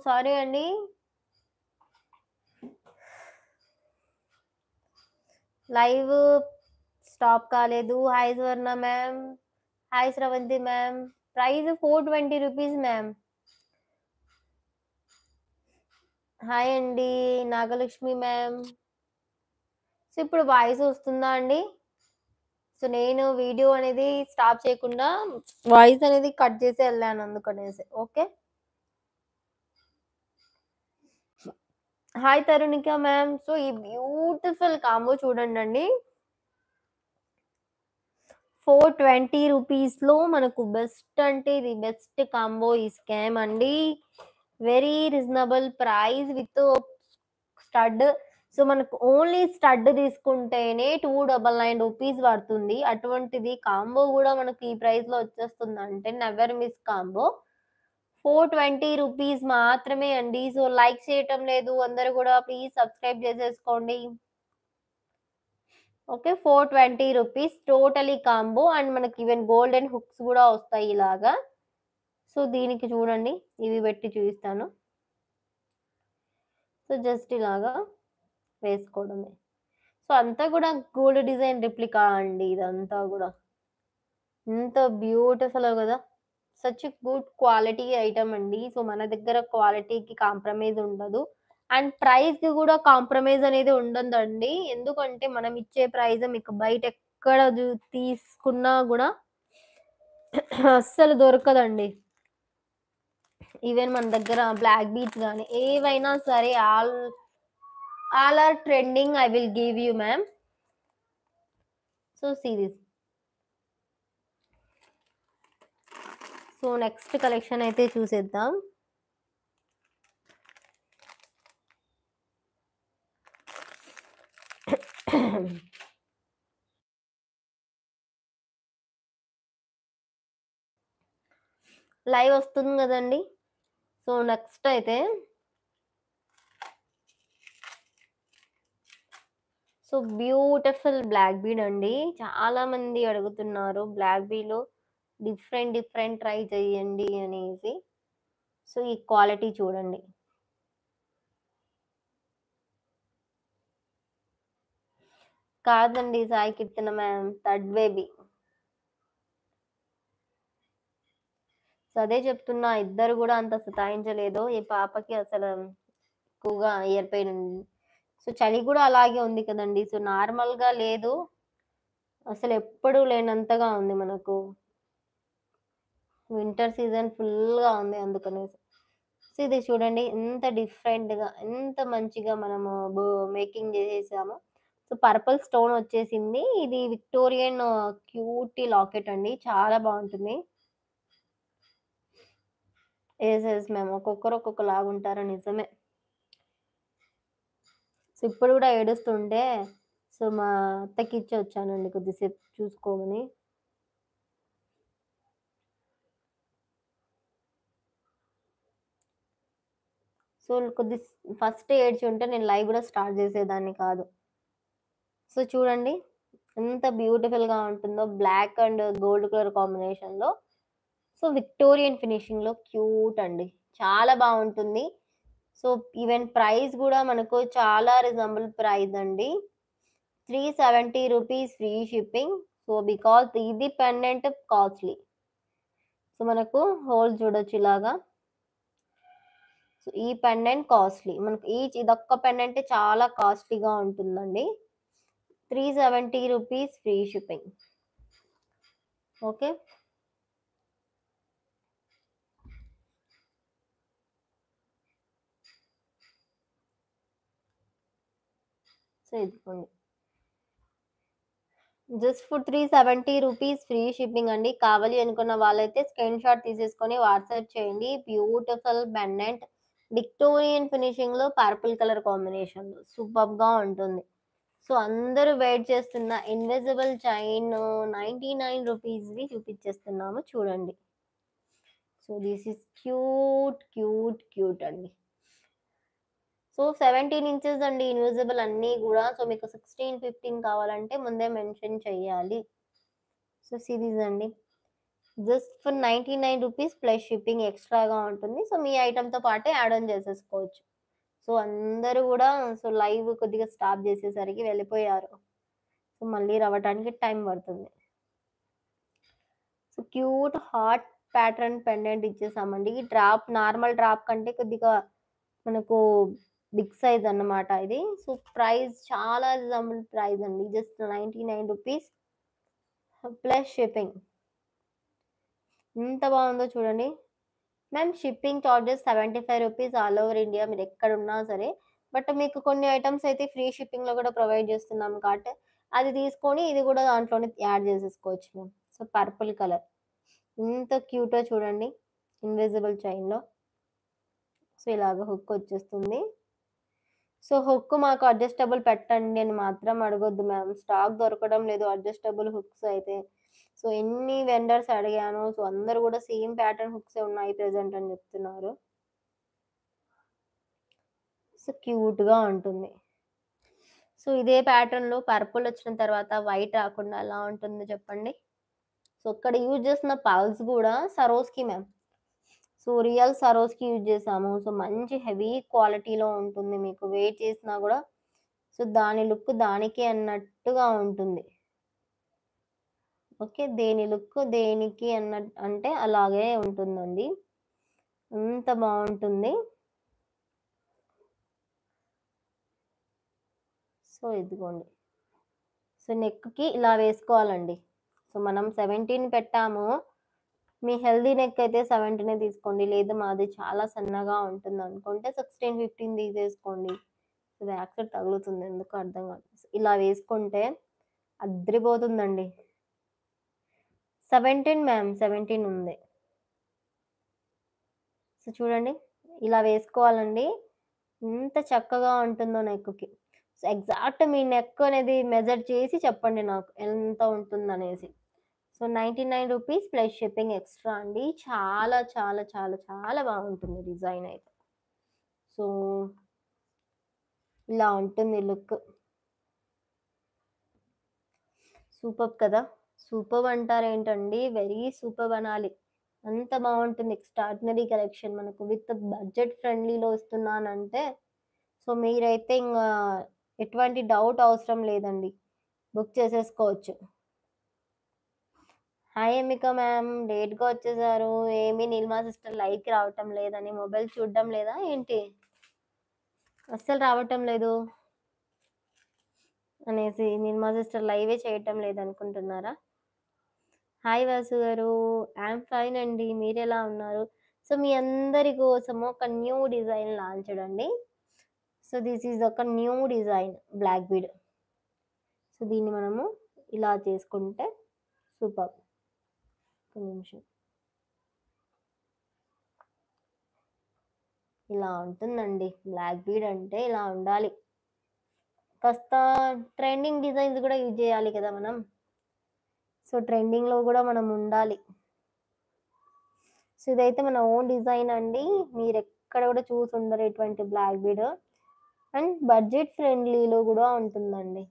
సారీ అండి. లైవ్ స్టాప్ కాలేదు. Hi Swarna ma'am. Hi Sravanthi ma'am. Price 420 rupees ma'am. Hi అండి. నాగలక్ష్మి మ్యామ్. ఇప్పుడు వాయిస్ వస్తుందా అండి? నేను వీడియో అనేది స్టాప్ చేయకుండా వాయిస్ అనేది కట్ చేసి వెళ్ళాను అందుకనేసి. ఓకే. Hi Tarunika ma'am. ఈ బ్యూటిఫుల్ కాంబో చూడండండి. 420 రూపీస్‌లో మనకు బెస్ట్ అంటే ఇది బెస్ట్ కాంబో ఈ స్కామ్ అండి. Very reasonable price with stud. మనకు ఓన్లీ స్టడ్ తీసుకుంటేనే 299 రూపీస్ పడుతుంది. అటువంటిది కాంబో కూడా మనకు ఈ ప్రైస్‌లో వచ్చేస్తుందంటే నెవర్ మిస్ కాంబో. 420 రూపీస్ మాత్రమే అండి. లైక్ చేయటం లేదు అందరూ కూడా ప్లీజ్ సబ్స్క్రైబ్ చేసేసుకోండి. Okay. 420 rupees totally combo and మనకి ఈవెన్ గోల్డెన్ హుక్స్ కూడా వస్తాయి ఇలాగా. దీనికి చూడండి ఇవి పెట్టి చూపిస్తాను. జస్ట్ ఇలాగా వేసుకోవడమే. అంతా కూడా గోల్డ్ డిజైన్ రెప్లికా అండి ఇదంతా కూడా. ఎంత బ్యూటిఫుల్ కదా! సచ్ గుడ్ క్వాలిటీ ఐటెమ్ అండి. మన దగ్గర క్వాలిటీకి కాంప్రమైజ్ ఉండదు. అండ్ ప్రైస్‌కి కూడా కాంప్రమైజ్ అనేది ఉండదండి. ఎందుకంటే మనం ఇచ్చే ప్రైస్ మీకు బయట ఎక్కడ తీసుకున్నా కూడా అస్సలు దొరకదండి. ఈవెన్ మన దగ్గర బ్లాక్ బీట్స్ గాని ఏవైనా సరే all are trending I will give you ma'am. See this. Next collection అయితే చూసేద్దాం. లైవ్ వస్తుంది కదండి. నెక్స్ట్ అయితే బ్యూటిఫుల్ బ్లాక్ బీడ్ అండి. చాలా మంది అడుగుతున్నారు బ్లాక్ బీలో డిఫరెంట్ ట్రై చేయండి అనేసి. ఈ క్వాలిటీ చూడండి. కాదండి Sai Keerthana ma'am, third baby. అదే చెప్తున్నా ఇద్దరు కూడా అంత సతాయించలేదు. ఈ పాపకి అసలు ఎక్కువగా ఇయర్ పెయిన్ ఉంది. చలి కూడా అలాగే ఉంది కదండి. నార్మల్‌గా లేదు. అసలు ఎప్పుడూ లేనంతగా ఉంది మనకు. వింటర్ సీజన్ ఫుల్‌గా ఉంది అందుకనేసి. ఇది చూడండి ఎంత డిఫరెంట్‌గా, ఎంత మంచిగా మనము మేకింగ్ చేసేసామో. పర్పుల్ స్టోన్ వచ్చేసింది. ఇది విక్టోరియన్ క్యూటీ లాకెట్ అండి. చాలా బావుంటుంది. యెస్. మేము ఒక్కొక్కరు ఒక్కొక్కలాగా ఉంటారు నిజమే. ఇప్పుడు కూడా ఏడుస్తుంటే మా అత్తకి ఇచ్చి వచ్చానండి కొద్దిసేపు చూసుకోమని. కొద్ది ఫస్ట్ ఏడ్చి ఉంటే నేను లైవ్ కూడా స్టార్ట్ చేసేదాన్ని కాదు. చూడండి ఎంత బ్యూటిఫుల్‌గా ఉంటుందో బ్లాక్ అండ్ గోల్డ్ కలర్ కాంబినేషన్‌లో. విక్టోరియన్ ఫినిషింగ్‌లో క్యూట్ అండి. చాలా బావుంటుంది. ఈవెన్ ప్రైస్ గూడా మనకు చాలా రీజనబుల్ ప్రైస్ అండి. 370 రూపీస్ ఫ్రీ షిప్పింగ్. బికాజ్ ఇది పెండెంట్ కాస్ట్‌లీ. మనకు హోల్ చూడొచ్చు ఇలాగా. ఈ పెండెంట్ కాస్ట్‌లీ. మనకు ఇదొక్క పెండెంటే చాలా కాస్ట్‌లీగా ఉంటుందండి. 370 రూపీస్ ఫ్రీ షిప్పింగ్. ఓకే. ఇదిగోండి. Just for 370 rupees free shipping అండి. కావాలి అనుకున్న వాళ్ళైతే స్క్రీన్ షాట్ తీసేసుకొని వాట్సాప్ చేయండి. బ్యూటిఫుల్ పెండెంట్ విక్టోరియన్ ఫినిషింగ్‌లో పర్పుల్ కలర్ కాంబినేషన్‌లో సూపర్బ్‌గా ఉంటుంది. అందరూ వెయిట్ చేస్తున్న ఇన్విజిబుల్ చైన్ 99 రూపీస్‌వి చూపించేస్తున్నాము చూడండి. దిస్ ఈస్ క్యూట్ అండి. 17 ఇంచెస్ అండి ఇన్విజిబుల్ అన్నీ గూడా. మీకు 16, 15 కావాలంటే ముందే మెన్షన్ చేయాలి. సిరీస్ అండి. జస్ట్ ఫర్ రూ. 99 ప్లస్ షిప్పింగ్ ఎక్స్‌ట్రాగా ఉంటుంది. సో, మీ ఐటెమ్‌తో పాటే యాడ్ ఆన్ చేసేసుకోవచ్చు. సో, అందరూ గూడా సో, లైవ్ కొద్దిగా స్టాప్ చేసేసరికి వెళ్ళిపోయారు. సో, మళ్ళీ రావటానికి టైం పడుతుంది. So, cute heart pattern pendant ఇచ్చేసామండి. నార్మల్ డ్రాప్ కంటే కొద్దిగా మనకు బిగ్ సైజ్ అన్నమాట ఇది. సో, ప్రైస్ చాలా రీజనబుల్ ప్రైస్ అండి. జస్ట్ రూ. 99 ప్లస్ షిప్పింగ్. ఎంత బావుందో చూడండి. మ్యామ్ షిప్పింగ్ చార్జెస్ రూ. 75 ఆల్ ఓవర్ ఇండియా మీరెక్కడున్నా సరే. బట్ మీకు కొన్ని ఐటెమ్స్ అయితే ఫ్రీ షిప్పింగ్‌లో గూడా ప్రొవైడ్ జేస్తున్నాం కాబట్టి, అది తీసుకొని ఇది గూడా దాంట్లోనే యాడ్ జేసేసుకోవచ్చు మ్యామ్. So, purple colour. ఎంత క్యూటో చూడండి. ఇన్విజిబుల్ చైన్‌లో. సో, ఇలాగ హుక్ వచ్చేస్తుంది. సో, హుక్ మాకు అడ్జస్టబుల్ పెట్టండి అని మాత్రం అడగొద్దు మ్యామ్. స్టాక్ దొరకడం లేదు అడ్జస్టబుల్ హుక్స్ అయితే. సో, ఎన్ని వెండర్స్ అడిగానో సో, అందరూ గూడా సేమ్ ప్యాటర్న్ హుక్సే ఉన్నాయి ప్రెజెంట్ అని జెప్తున్నారు. సో, క్యూట్‌గా ఉంటుంది. సో, ఇదే ప్యాటర్న్‌లో పర్పుల్ వచ్చిన తర్వాత వైట్ రాకుండా ఎలా ఉంటుందో చెప్పండి? సో, ఇక్కడ యూజ్ చేసిన పర్ల్స్ గూడా సరోస్‌కి మ్యామ్. సో, రియల్ సరోస్‌కి యూజ్ చేసాము. సో, మంచి హెవీ క్వాలిటీలో ఉంటుంది. మీకు వెయిట్ చేసినా గూడా సో, దాని లుక్ దానికే అన్నట్టుగా ఉంటుంది. ఓకే. దేని లుక్ దేనికి అంటే అలాగే ఉంటుందండి. అంత బావుంటుంది. సో, ఇదిగోండి. సో, నెక్‌కి ఇలా వేసుకోవాలండి. సో, మనం 17 పెట్టాము. మీ హెల్తీ నెక్ అయితే 17 తీసుకోండి. లేదు మాది చాలా సన్నగా ఉంటుందనుకుంటే 16, 15 తీసేసుకోండి. బ్యాక్ సైడ్ తగులుతుంది ఎందుకో అర్థం కాదు. ఇలా వేసుకుంటే అద్రిపోతుందండి. 17 మ్యామ్. 17 ఉంది. సో, చూడండి. ఇలా వేసుకోవాలండి. ఎంత చక్కగా ఉంటుందో నెక్‌కి. సో, ఎగ్జాక్ట్ మీ నెక్ అనేది మెజర్ చేసి చెప్పండి నాకు ఎంత ఉంటుందనేసి. సో, రూ. 99 ప్లస్ షిప్పింగ్ ఎక్స్‌ట్రా అండి. చాలా చాలా చాలా చాలా బాగుంటుంది డిజైన్ అయితే. సో, ఇలా ఉంటుంది లుక్. సూపర్బ్ కదా! సూపర్బ్ అంటారేంటండి? వెరీ సూపర్బ్ అనాలి. అంత బావుంటుంది. ఎక్స్ట్రార్డినరీ కలెక్షన్ మనకు విత్ బడ్జెట్ ఫ్రెండ్లీలో ఇస్తున్నానంటే, సో, మీరైతే ఇంగా ఎటువంటి డౌట్ అవసరం లేదండి. బుక్ చేసేసుకోవచ్చు. Hi Ammika ma'am. లేట్‌గా వచ్చేసారు. ఏమి నీలిమా సిస్టర్ లైవ్‌కి రావటం లేదని మొబైల్ చూడడం లేదా ఏంటి? అస్సలు రావటం లేదు అనేసి నీలిమా సిస్టర్ లైవే చేయటం లేదనుకుంటున్నారా? హాయ్ వాసు గారు. ఐయామ్ ఫైన్ అండి. మీరెలా ఉన్నారు? సో, మీ అందరి కోసము ఒక న్యూ డిజైన్ లాంచ్డ్ అండి. సో, దిస్ ఈజ్ ఒక new design black bead. So, దీన్ని మనము ఇలా చేసుకుంటే సూపర్బ్. ఒక్క నిమిషం. ఇలా ఉంటుందండి. బ్లాక్ బీడ్ అంటే ఇలా ఉండాలి. కాస్త ట్రెండింగ్ డిజైన్స్ గూడా యూజ్ జేయాలి కదా మనం. సో, ట్రెండింగ్‌లో గూడా మనం ఉండాలి. సో, ఇదైతే మన ఓన్ డిజైన్ అండి. మీరెక్కడ గూడా చూసుండరు ఇటువంటి బ్లాక్ బీడ్. అండ్ బడ్జెట్ ఫ్రెండ్లీలో గూడా ఉంటుందండి.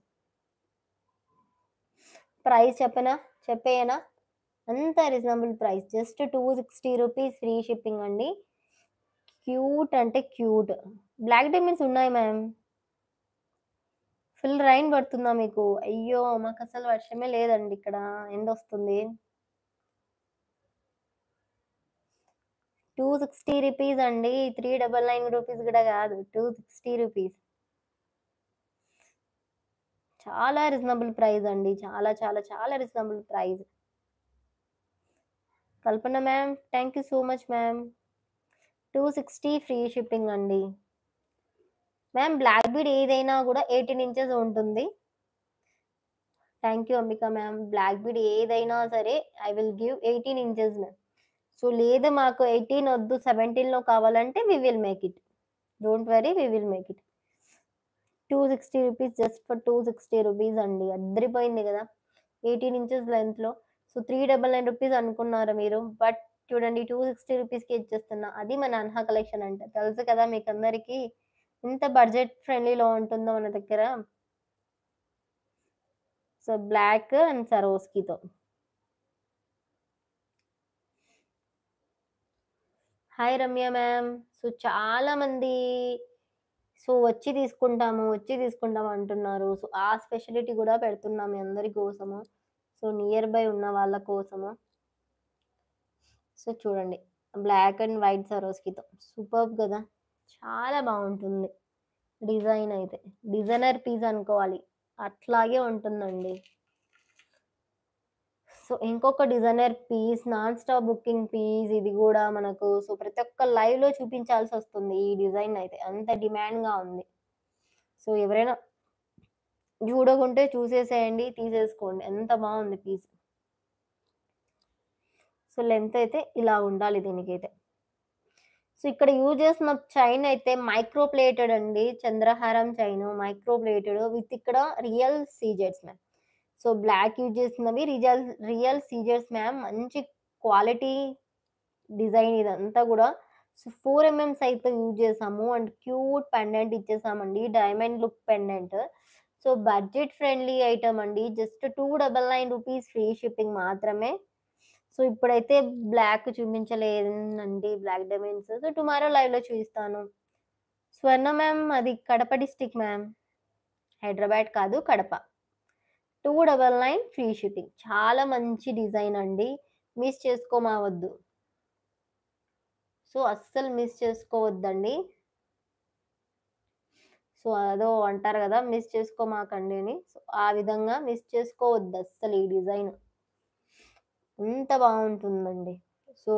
ప్రైస్ చెప్పేయనా? అంత రీజనబుల్ ప్రైస్. జస్ట్ రూ. 260 ఫ్రీ షిప్పింగ్ అండి. క్యూట్ అంటే క్యూట్. బ్లాక్ డైమండ్స్ ఉన్నాయి మ్యామ్. ఫుల్ రైన్ పడుతుందా మీకు? అయ్యో! మాకసలు వర్షమే లేదండి ఇక్కడ. ఎండొస్తుంది. రూ. 260 అండి. రూ. 399 గూడా గాదు. రూ. 260. చాలా రీజనబుల్ ప్రైస్ అండి. చాలా చాలా చాలా reasonable price. Kalpana ma'am. Thank you so much ma'am. 260 free shipping అండి. మ్యామ్ బ్లాక్ బీడ్ ఏదైనా గూడా 18 ఇంచెస్ ఉంటుంది. Thank you Ambika ma'am. Black bead ఏదైనా సరే I will give 18 inches ma'am. So, లేదు మాకు 18 ఒద్దు 17లో కావాలంటే we will make it. Don't worry we will make it. రూ. 260 జస్ట్ ఫర్ రూ. 260 అండి. అద్దరిపోయింది గదా! 18 ఇంచెస్ లెంగ్త్‌లో. సో, రూ. 399 అనుకున్నారా మీరు? బట్ చూడండి రూ. 260కే ఇచ్చేస్తున్నా. అది మన అన్హా కలెక్షన్ అంటే. తెలుసు కదా మీకందరికీ ఎంత బడ్జెట్ ఫ్రెండ్లీలో ఉంటుందో మన దగ్గర. సో, బ్లాక్ అండ్ సరోస్కితో. Hi Ramya ma'am. సో, చాలామంది వచ్చి తీసుకుంటాము అంటున్నారు. సో, ఆ స్పెషాలిటీ గూడా పెడుతున్నాం మీ అందరి కోసము. సో, నియర్ బై ఉన్న వాళ్ళ కోసము. సో, చూడండి. బ్లాక్ అండ్ వైట్ సరోస్‌కితో సూపర్బ్ గదా! చాలా బావుంటుంది. డిజైన్ అయితే. డిజైనర్ పీస్ అనుకోవాలి. అట్లాగే ఉంటుందండి. సో, ఇంకొక designer piece nonstop booking piece ఇది గూడా మనకు ప్రతి ఒక్క లైవ్‌లో చూపించాల్సొస్తుంది ఈ డిజైన్ అయితే. అంత డిమాండ్‌గా ఉంది. సో, ఎవరైనా చూడకుంటే చూసేసేయండి. తీసేసుకోండి. ఎంత బావుంది పీస్. సో, లెంత్ అయితే ఇలా ఉండాలి దీనికైతే. సో, ఇక్కడ యూజ్ చేసిన చైన్ అయితే మైక్రో ప్లేటెడ్ అండి. చంద్రహారం చైను మైక్రో ప్లేటెడ్ విత్ ఇక్కడ రియల్ సీజెడ్స్ మ్యామ్. సో, బ్లాక్ యూజ్ చేస్తున్నవి రియల్ సీజెడ్స్ మ్యామ్. మంచి క్వాలిటీ డిజైన్ ఇదంతా గూడా. సో, 4 ఎంఎం సైజ్‌తో యూజ్ చేసాము. అండ్ క్యూట్ పెండెంట్ ఇచ్చేసామండి. Diamond look pendant. So, budget friendly item అండి. జస్ట్ ₹299 ఫ్రీ షిప్పింగ్ మాత్రమే. సో, ఇప్పుడైతే బ్లాక్ చూపించలేనండి. Black diamonds. సో, టుమారో లైవ్‌లో చూయిస్తాను. స్వర్ణ మ్యామ్ అది కడప డిస్ట్రిక్ట్ మ్యామ్. హైదరాబాద్ కాదు కడప. 299 free shipping. చాలా మంచి డిజైన్ అండి. మిస్ చేసుకోమావద్దు. సో, అస్సలు మిస్ చేసుకోవద్దండి. సో, అదో అంటారు గదా! మిస్ చేసుకోమాకండి అని. సో, ఆ విధంగా మిస్ చేసుకోవద్దు అస్సలు ఈ డిజైన్. ఎంత బావుంటుందండి. సో,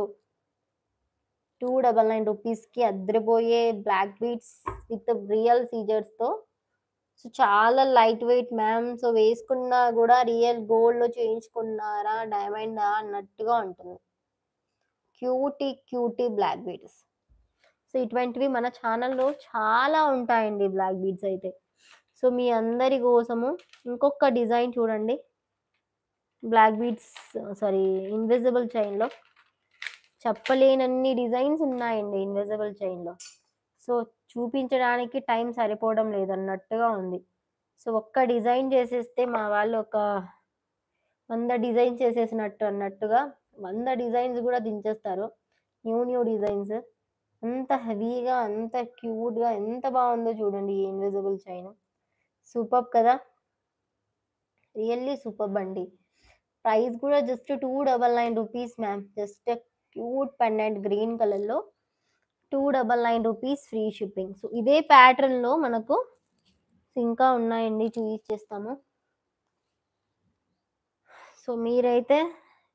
₹299కి అద్దరిపోయే బ్లాక్ బీడ్స్ విత్ రియల్ సీజర్స్‌తో. సో, చాలా లైట్ వెయిట్ మ్యామ్. సో, వేసుకున్నా గూడా రియల్ గోల్డ్‌లో చేయించుకున్నారా? డైమండా? అన్నట్టుగా ఉంటుంది. Cutie black beads. సో, ఇటువంటివి మన ఛానల్‌లో చాలా ఉంటాయండి బ్లాక్ బీడ్స్ అయితే. సో, మీ అందరి కోసము ఇంకొక డిజైన్ చూడండి. బ్లాక్ బీడ్స్ సారీ ఇన్విజిబుల్ చైన్‌లో చెప్పలేనన్ని డిజైన్స్ ఉన్నాయండి ఇన్విజిబుల్ చైన్‌లో. సో, చూపించడానికి టైం సరిపోవడం లేదన్నట్టుగా ఉంది. సో, ఒక్క డిజైన్ చేసేస్తే మా వాళ్ళు ఒక 100 డిజైన్స్ చేసేసినట్టు అన్నట్టుగా 100 డిజైన్స్ గూడా దించేస్తారు. New designs. అంత హెవీగా, అంత క్యూట్‌గా ఎంత బావుందో చూడండి ఈ ఇన్విజిబుల్ చైన్. సూపర్బ్ కదా! రియల్లీ సూపర్బ్ అండి. ప్రైస్ కూడా just ₹299 ma'am. Just cute pendant green కలర్‌లో ₹299 ఫ్రీ షిప్పింగ్. సో, ఇదే ప్యాటర్న్‌లో మనకు ఇంకా ఉన్నాయండి చూయిచ్చేస్తాము. సో, మీరైతే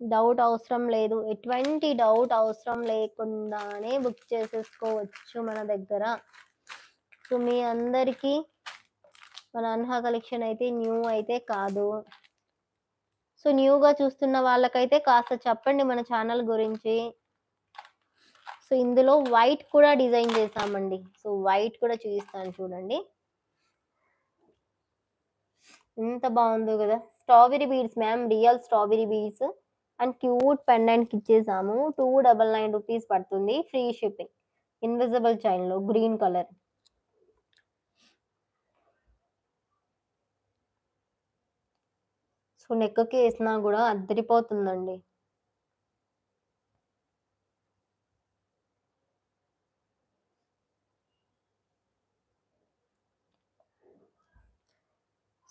డౌట్ అవసరం లేదు. ఎటువంటి డౌట్ అవసరం లేకుండానే బుక్ చేసేసుకోవచ్చు మన దగ్గర. సో, మీ అందరికీ మన అన్హా కలెక్షన్ అయితే న్యూ అయితే కాదు. సో, న్యూగా చూస్తున్న వాళ్ళకైతే కాస్త చెప్పండి మన ఛానల్ గురించి. సో, ఇందులో వైట్ కూడా డిజైన్ చేశామండి. సో, వైట్ కూడా చూపిస్తాను చూడండి. ఎంత బావుందో గదా! Strawberry beads ma'am. Real strawberry beads and cute పెండెంట్‌కిచ్చేసాము. ₹299 పడుతుంది. Free shipping. ఇన్విజిబుల్ చైన్‌లో గ్రీన్ కలర్. సో, నెక్‌కి ఏసినా గూడా అద్దరిపోతుందండి.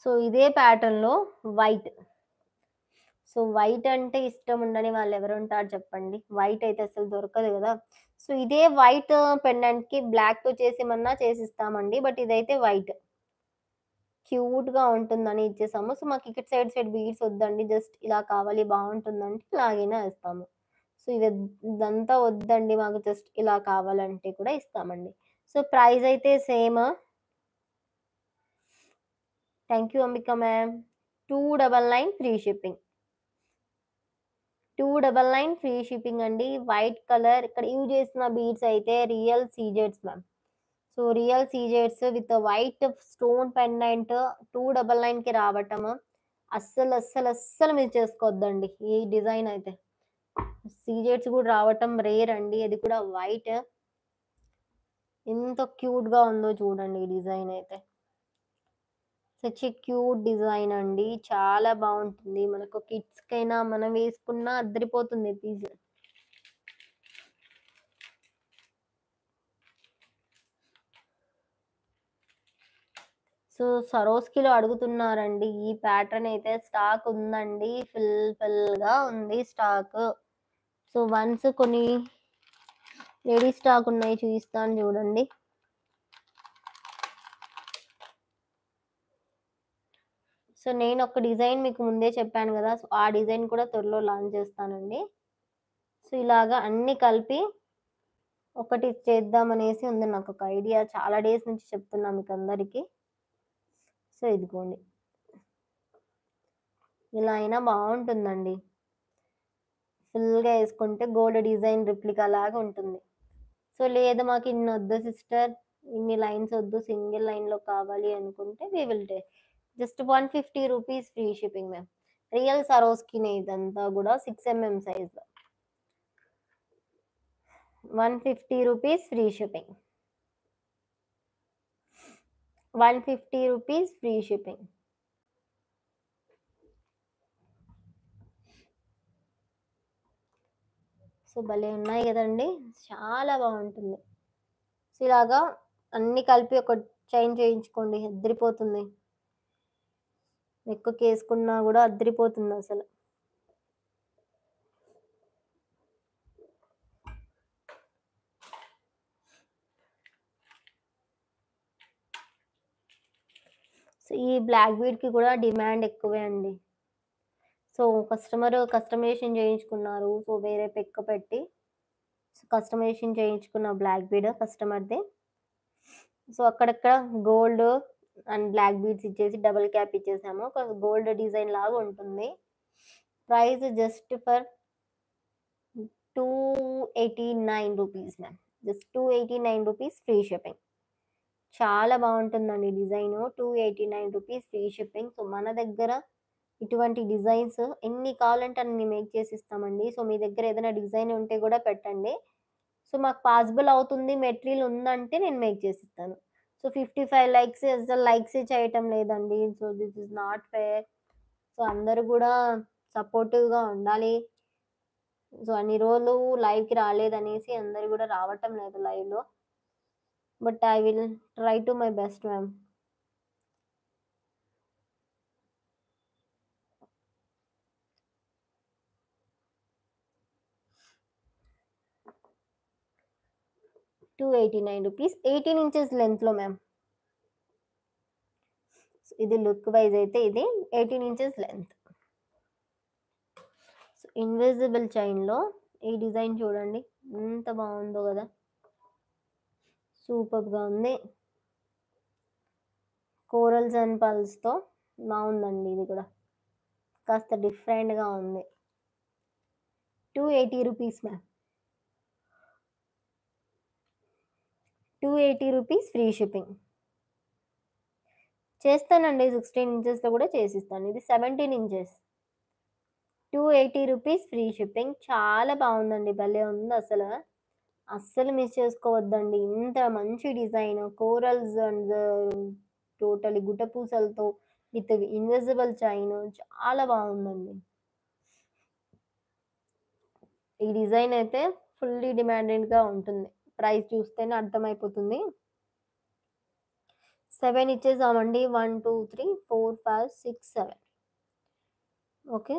సో, ఇదే ప్యాటర్న్‌లో వైట్. సో, వైట్ అంటే ఇష్టం ఉండని వాళ్ళెవరుంటారు చెప్పండి? వైట్ అయితే అసలు దొరకదు గదా! సో, ఇదే వైట్ పెండెంట్‌కి బ్లాక్‌తో చేసిమన్నా చేసిస్తామండి. బట్ ఇదైతే వైట్. క్యూట్‌గా ఉంటుందని ఇచ్చేసాము. సో, మాకు ఇక్కడ సైడ్ బీడ్స్ వద్దండి. జస్ట్ ఇలా కావాలి బావుంటుందంటే ఇలాగైనా ఇస్తాము. సో, ఇదంతా వద్దండి మాకు జస్ట్ ఇలా కావాలంటే కూడా ఇస్తామండి. సో, ప్రైస్ అయితే same. Thank you Ambika ma'am. 299 free shipping. 299 free shipping అండి. వైట్ కలర్ ఇక్కడ యూజ్ చేసిన బీడ్స్ అయితే రియల్ సీజెడ్స్ మ్యామ్. సో, రియల్ సీజెడ్స్ విత్ వైట్ స్టోన్ పెండెంట్ 299కి రావటము అస్సలు మిస్ చేసుకోవద్దండి ఈ డిజైన్ అయితే. సీజెడ్స్ కూడా రావటం రేర్ అండి. అది కూడా వైట్. ఎంత క్యూట్‌గా ఉందో చూడండి ఈ డిజైన్ అయితే. సచ్ ఎ క్యూట్ డిజైన్ అండి. చాలా బావుంటుంది. మనకు కిడ్స్‌కైనా మనం వేసుకున్నా అద్దరిపోతుంది పీస్. సో, సరోస్‌కిలో అడుగుతున్నారండి. ఈ ప్యాటర్న్ అయితే స్టాక్ ఉందండి. ఫుల్‌గా ఉంది స్టాకు. సో, వన్స్ కొన్ని రెడీ స్టాక్ ఉన్నాయి చూపిస్తాను చూడండి. సో, నేనొక డిజైన్ మీకు ముందే చెప్పాను గదా! సో, ఆ డిజైన్ కూడా త్వరలో లాంచ్ చేస్తానండి. సో, ఇలాగా అన్నీ కలిపి ఒకటి చేద్దామనేసి ఉంది నాకొక ఐడియా. చాలా డేస్ నుంచి చెప్తున్నా మీకందరికి. సో, ఇదిగోండి. ఇలా అయినా బావుంటుందండి. ఫుల్‌గా యేసుకుంటే గోల్డ్ డిజైన్ రెప్లికా లాగా ఉంటుంది. సో, లేదు మాకు ఇన్నొద్దు సిస్టర్, ఇన్ని లైన్స్ ఒద్దు, సింగిల్ లైన్‌లో కావాలి అనుకుంటే we will just 150 rupees free shipping ma'am. Real సరోస్‌కినే ఇదంతా గూడా 6 సైజ్‌లో. 150 rupees free shipping. 150 rupees free shipping. So, భలే ఉన్నాయి గదండీ! చాలా బావుంటుంది. సో, ఇలాగా అన్నీ కలిపి ఒక చైన్ చేయించుకోండి అద్దిరిపోతుంది. నెక్కుకేసుకున్నా గూడా అద్దిరిపోతుందసలు. సో, ఈ బ్లాక్ బీడ్‌కి కూడా డిమాండ్ ఎక్కువే అండి. సో, కస్టమరు కస్టమైజేషన్ చేయించుకున్నారు. సో, వేరే పిక్ పెట్టి కస్టమైజేషన్ చేయించుకున్న బ్లాక్ బీడ్ కస్టమర్‌ది. సో, అక్కడక్కడ గోల్డ్ అండ్ బ్లాక్ బీడ్స్ ఇచ్చేసి డబుల్ క్యాప్ ఇచ్చేసాము. ఒక గోల్డ్ డిజైన్ లాగా ఉంటుంది. Price just for 289 rupees ma'am. Just 289 rupees free shipping. చాలా బావుంటుందండి design. 289 rupees free shipping. So, మన దగ్గర ఇటువంటి డిజైన్స్ ఎన్ని కావాలంటే అన్ని మేక్ చేసి ఇస్తామండి. సో, మీ దగ్గర ఏదైనా డిజైన్ ఉంటే గూడా పెట్టండి. సో, మాకు పాసిబుల్ అవుతుంది, మెటీరియల్ ఉందంటే నేను మేక్ చేసిస్తాను. సో, 55 లైక్స్ అసలు లైక్సే చేయటం లేదండి. So, this is not fair. So, అందరూ గూడా సపోర్టివ్‌గా ఉండాలి. సో, అన్ని రోజులు లైవ్‌కి రాలేదనేసి అందరూ గూడా రావటం లేదు లైవ్‌లో. But I will try to my best ma'am. రూ. 289 18 ఇంచెస్ లెంగ్త్‌లో మ్యామ్. ఇది లుక్ వైస్ అయితే ఇది 18 ఇంచెస్ లెంగ్త్. సో, ఇన్విజిబుల్ చైన్‌లో ఈ డిజైన్ చూడండి. ఎంత బావుందో గదా! సూపర్బ్‌గా ఉంది. కోరల్స్ అండ్ పర్ల్స్‌తో బావుందండి ఇది కూడా. కాస్త డిఫరెంట్‌గా ఉంది. 280 rupees ma'am. 280 rupees free shipping. చేస్తానండి 16 ఇంచెస్‌లో కూడా చేసిస్తాను. ఇది 17 ఇంచెస్. 280 rupees free shipping. చాలా బావుందండి. భలే ఉందసల. అస్సలు మిస్ చేసుకోవద్దండి. ఇంత మంచి డిజైన్ కోరల్స్ అండ్ టోటల్లీ గుట్టపూసలతో విత్ ఇన్విజిబుల్ చైన్ చాలా బావుందండి. ఈ డిజైన్ అయితే ఫుల్లీ డిమాండెడ్‌గా ఉంటుంది. ప్రైస్ చూస్తేనే అర్థమైపోతుంది. 7 ఇచ్చేసామండి. 1, 2, 3, 4, 5, 6, 7 ఓకే.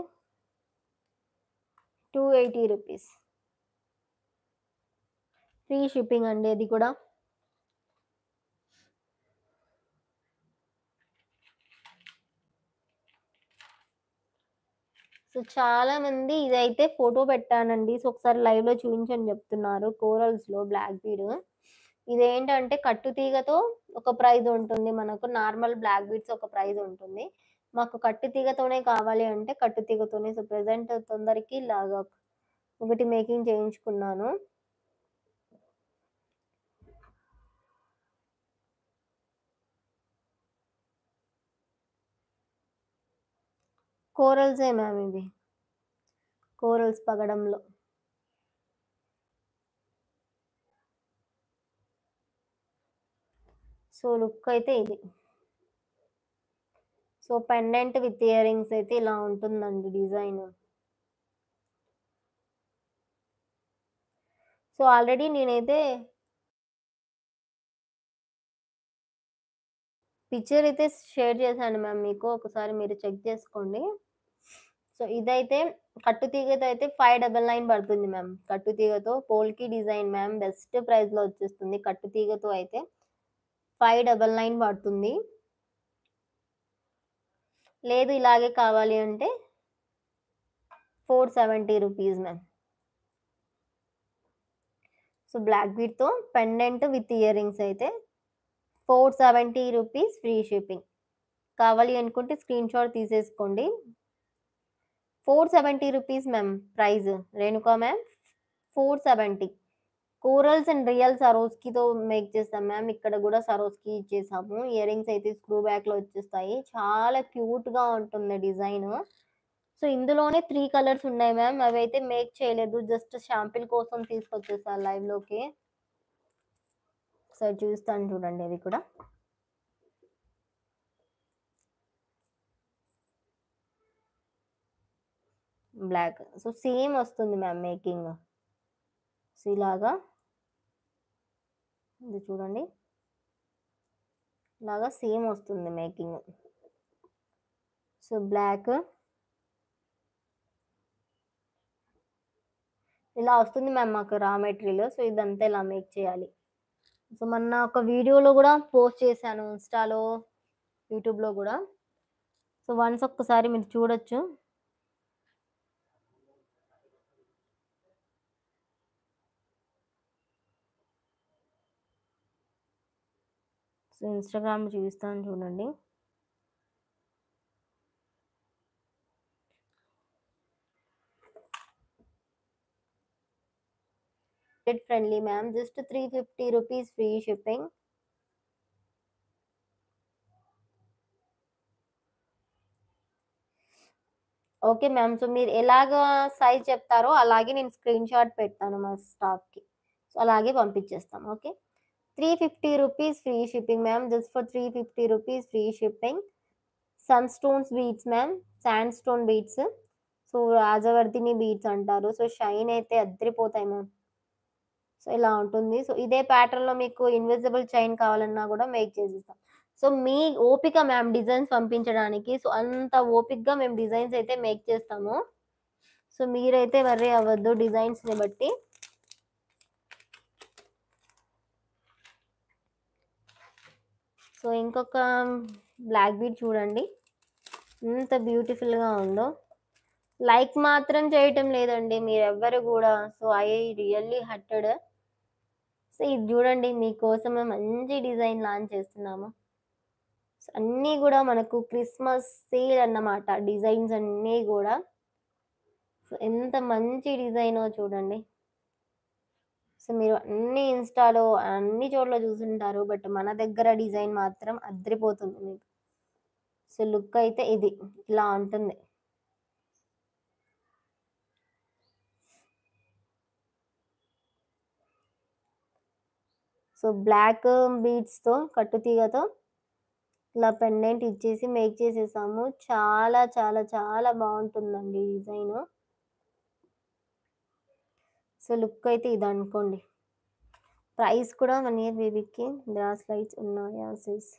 280 రూపీస్. ఫ్రీ షిప్పింగ్ అండి అది కూడా. సో, చాలామంది ఇదైతే ఫోటో పెట్టానండి. సో, ఒకసారి లైవ్‌లో చూయించని చెప్తున్నారు. కోరల్స్‌లో బ్లాక్ బీడ్. ఇదేంటంటే కట్టు తీగతో ఒక ప్రైజ్ ఉంటుంది. మనకు నార్మల్ బ్లాక్ బీడ్స్ ఒక ప్రైజ్ ఉంటుంది. మాకు కట్టు తీగతోనే కావాలి అంటే కట్టు తీగతోనే. సో, ప్రెజెంట్ తొందరకి ఇలాగా ఒకటి మేకింగ్ చేయించుకున్నాను. కోరల్సే మ్యామ్ ఇవి. కోరల్స్ పగడంలో. సో, లుక్ అయితే ఇది. So, pendant with year rings అయితే ఇలా ఉంటుందండి డిజైన్. సో, ఆల్రెడీ నేనైతే పిక్చర్ అయితే షేర్ చేశాను మ్యామ్ మీకు. ఒకసారి మీరు చెక్ చేసుకోండి. సో, ఇదైతే కట్టుతీగతో అయితే 599 పడుతుంది మ్యామ్. కట్టుతీగతో పోల్కి డిజైన్ మ్యామ్. బెస్ట్ ప్రైస్‌లో వచ్చేస్తుంది. కట్టుతీగతో అయితే 599 పడుతుంది. లేదు ఇలాగే కావాలి అంటే 470 రూపీస్ మ్యామ్. సో, బ్లాక్ బీడ్‌తో పెండెంట్ విత్ ఇయర్ రింగ్స్ అయితే 470 రూపీస్ ఫ్రీ షిప్పింగ్. కావాలి అనుకుంటే స్క్రీన్‌షాట్ తీసేసుకోండి. 470 rupees ma'am price. Renuka ma'am 470. Corals and real సరోస్‌కితో మేక్ చేసాం మ్యామ్. ఇక్కడ గూడా సరోస్‌కి ఇచ్చేసాము. ఇయర్ రింగ్స్ అయితే స్క్రూ బ్యాక్‌లో వచ్చేస్తాయి. చాలా క్యూట్‌గా ఉంటుంది డిజైను. సో, ఇందులోనే 3 కలర్స్ ఉన్నాయి మ్యామ్. అవైతే మేక్ చేయలేదు. జస్ట్ శాంపిల్ కోసం తీసుకొచ్చేసా లైవ్‌లోకి. ఒకసారి చూస్తాను చూడండి అవి కూడా. బ్లాక్. సో, సేమ్ వస్తుంది మ్యామ్ మేకింగ్. సో, ఇలాగా ఇది చూడండి. ఇలాగా సేమ్ వస్తుంది మేకింగ్. సో, బ్లాక్ ఇలా వస్తుంది మ్యామ్ మాకు రా మెటీరియల్. సో, ఇదంతా ఇలా మేక్ చేయాలి. సో, మొన్న ఒక వీడియోలో గూడా పోస్ట్ చేశాను ఇన్‌స్టాలో, యూట్యూబ్‌లో గూడా. సో, వన్స్ ఒక్కసారి మీరు చూడొచ్చు. సో, ఇన్‌స్టాగ్రామ్‌లో చూపిస్తాను చూడండి. Budget friendly ma'am. Just 350 rupees free shipping. Okay ma'am. So, మీరు ఎలాగా సైజ్ చెప్తారో అలాగే నేను స్క్రీన్‌షాట్ పెడతాను మా స్టాఫ్‌కి. సో, అలాగే పంపించేస్తాం. Okay. 350 rupees free shipping ma'am. Just for 350 rupees free shipping. Sun stones beads ma'am. Sand stone beads. So, Rajavardhini beads అంటారు. సో, షైన్ అయితే అద్దిరిపోతాయి మ్యామ్. సో, ఇలా ఉంటుంది. సో, ఇదే ప్యాటర్న్‌లో మీకు ఇన్విజిబుల్ చైన్ కావాలన్నా గూడా మేక్ చేసిస్తాం. సో, మీ ఓపిక మ్యామ్ డిజైన్స్ పంపించడానికి. సో, అంత ఓపికగా మేము డిజైన్స్ అయితే మేక్ చేస్తాము. సో, మీరైతే వర్రీ అవ్వద్దు డిజైన్స్‌ని బట్టి. సో, ఇంకొక బ్లాక్ బీడ్ చూడండి. ఎంత బ్యూటిఫుల్‌గా ఉందో. లైక్ మాత్రం చేయటం లేదండి మీరెవ్వరు గూడా. So, I really hurted. So, ఇది జూడండి మీకోసమే మంచి డిజైన్ లాంచ్ చేస్తున్నాము. సో, అన్నీ గూడా మనకు క్రిస్మస్ సేల్ అన్నమాట. డిజైన్స్ అన్నీ గూడా. సో, ఎంత మంచి డిజైనో చూడండి. సో, మీరు అన్నీ ఇన్‌స్టాలో అన్ని చోట్ల చూసుంటారు. బట్ మన దగ్గర డిజైన్ మాత్రం అద్దిరిపోతుంది మీకు. సో, లుక్ అయితే ఇది. ఇలా ఉంటుంది. సో, బ్లాక్ బీడ్స్‌తో కట్టుతీగతో ఇలా పెండెంట్ ఇచ్చేసి మేక్ చేసేసాము. చాలా చాలా చాలా బావుంటుందండి డిజైను. సో, లుక్ అయితే ఇదనుకోండి. ప్రైస్ కూడా 1 ఇయర్ బేబీకి బ్రాస్లెట్స్ ఉన్నాయా సిస్?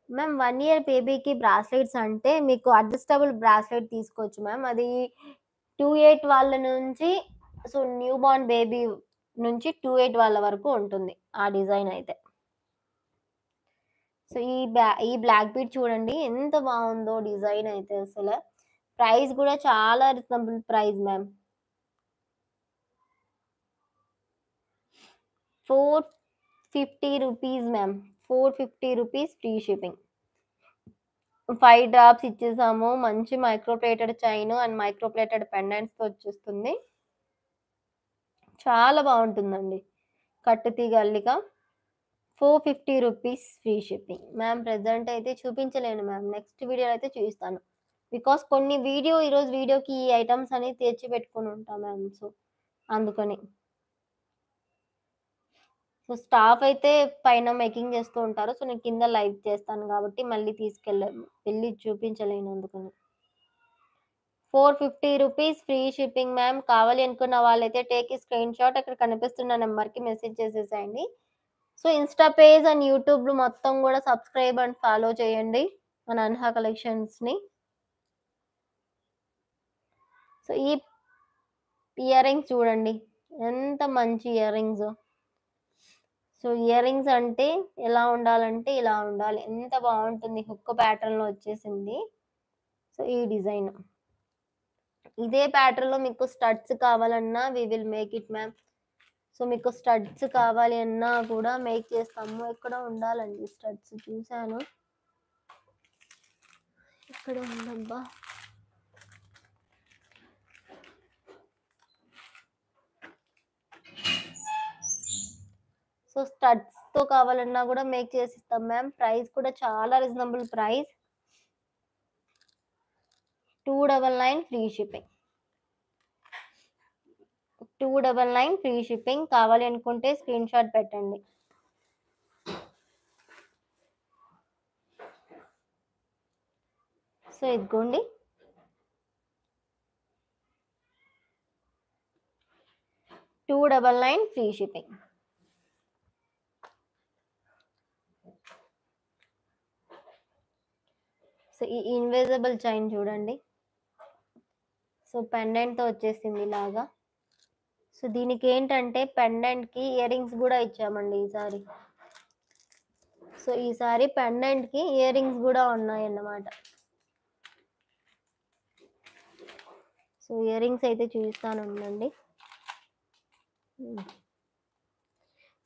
మ్యామ్ 1 ఇయర్ బేబీకి బ్రాస్లెట్స్ అంటే మీకు అడ్జస్టబుల్ బ్రాస్లెట్ తీసుకోవచ్చు మ్యామ్. అది 28 వాళ్ళ నుంచి సో, న్యూ బోర్న్ బేబీ నుంచి 28 వాళ్ళ వరకు ఉంటుంది. ఆ డిజైన్ అయితే. సో, ఈ బ్లాక్ బీడ్ చూడండి ఎంత బావుందో డిజైన్ అయితే అసల. ప్రైస్ గూడా చాలా reasonable price ma'am. 450 rupees ma'am. 450 rupees free shipping. 5 drops ఇచ్చేసాము. మంచి micro plated chain and micro plated పెండెంట్స్‌తో వచ్చేస్తుంది. చాలా బావుంటుందండి. కట్టుతీగ అల్లిక 450 rupees free shipping. Ma'am present అయితే చూపించలేను మ్యామ్. నెక్స్ట్ వీడియోలో అయితే చూపిస్తాను. బికాజ్ కొన్ని ఈరోజు వీడియోకి ఈ ఐటెమ్స్ అనేవి తెచ్చి పెట్టుకొని ఉంటా మ్యామ్. సో, అందుకని. సో, స్టాఫ్ అయితే పైన మేకింగ్ చేస్తూ ఉంటారు. సో, నేను కింద లైవ్ చేస్తాను కాబట్టి మళ్ళీ వెళ్లి చూపించలేను అందుకని. 450 రూపీస్ ఫ్రీ షిప్పింగ్ మ్యామ్. కావాలి అనుకున్న వాళ్ళైతే టేక్ ఏ స్క్రీన్‌షాట్ అక్కడ కనిపిస్తున్న నంబర్‌కి మెసేజ్ చేసేసేయండి. సో, ఇన్‌స్టా పేజ్ అండ్ యూట్యూబ్‌లో మొత్తం గూడా సబ్స్క్రైబ్ అండ్ ఫాలో చేయండి మన అన్హా కలెక్షన్స్‌ని. సో, ఈ ఇయర్ రింగ్స్ చూడండి. ఎంత మంచి ఇయర్ రింగ్సో. సో, ఇయర్ రింగ్స్ అంటే ఎలా ఉండాలంటే ఇలా ఉండాలి. ఎంత బావుంటుంది. హుక్ ప్యాటర్న్‌లో వచ్చేసింది. సో, ఈ డిజైన్. ఇదే ప్యాటర్న్‌లో మీకు స్టడ్స్ కావాలన్నా we will make it ma'am. So, మీకు స్టడ్స్ కావాలి అన్నా కూడా మేక్ చేస్తాము. ఎక్కడో ఉండాలండి స్టడ్స్ చూసాను. ఎక్కడ ఉందబ్బా! సో, స్టడ్స్‌తో కావాలన్నా కూడా మేక్ చేసిస్తాం మ్యామ్. ప్రైస్ కూడా చాలా reasonable price. 299 free shipping. 299 free shipping. కావాలి అనుకుంటే స్క్రీన్ షాట్ పెట్టండి. సో, ఇదిగోండి. 299 ఫ్రీ షిప్పింగ్. సో, ఈ ఇన్విజిబుల్ చైన్ చూడండి. సో, పెండెంట్‌తో వచ్చేసింది ఇలాగా. సో, దీనికేంటంటే పెండెంట్‌కి ఇయర్ రింగ్స్ గూడా ఇచ్చామండి ఈసారి. సో, ఈసారి పెండెంట్‌కి ఇయర్ రింగ్స్ గూడా ఉన్నాయన్నమాట. సో, ఇయర్ రింగ్స్ అయితే చూపిస్తాను ఉండండి.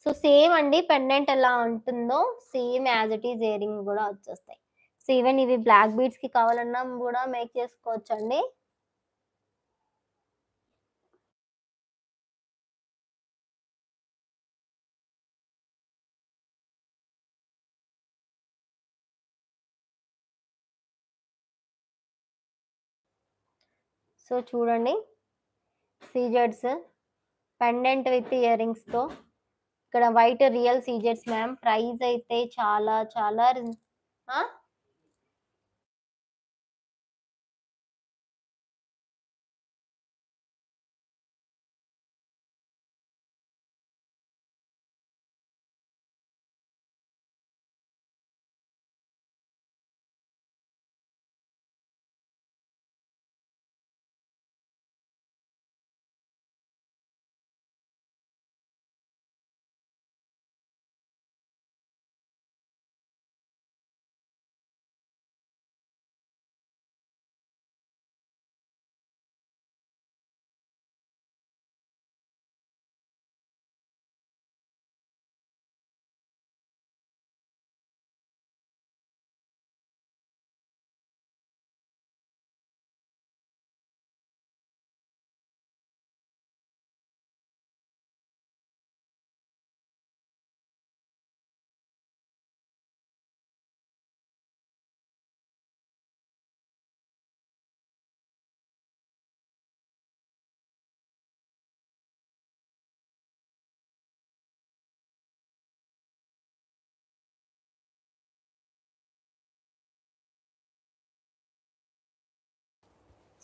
సో, సేమ్ అండి పెండెంట్ ఎలా ఉంటుందో same as it is ear rings గూడా వచ్చేస్తాయి. సో, ఈవెన్ ఇవి బ్లాక్ బీడ్స్‌కి కావాలన్నా గూడా మేక్ చేసుకోవచ్చండి. సో, చూడండి సీజెడ్స్ పెండెంట్ విత్ ఇయర్ రింగ్స్‌తో. ఇక్కడ వైట్ రియల్ సీజెడ్స్ మ్యామ్. ప్రైస్ అయితే చాలా చాలా ఆ?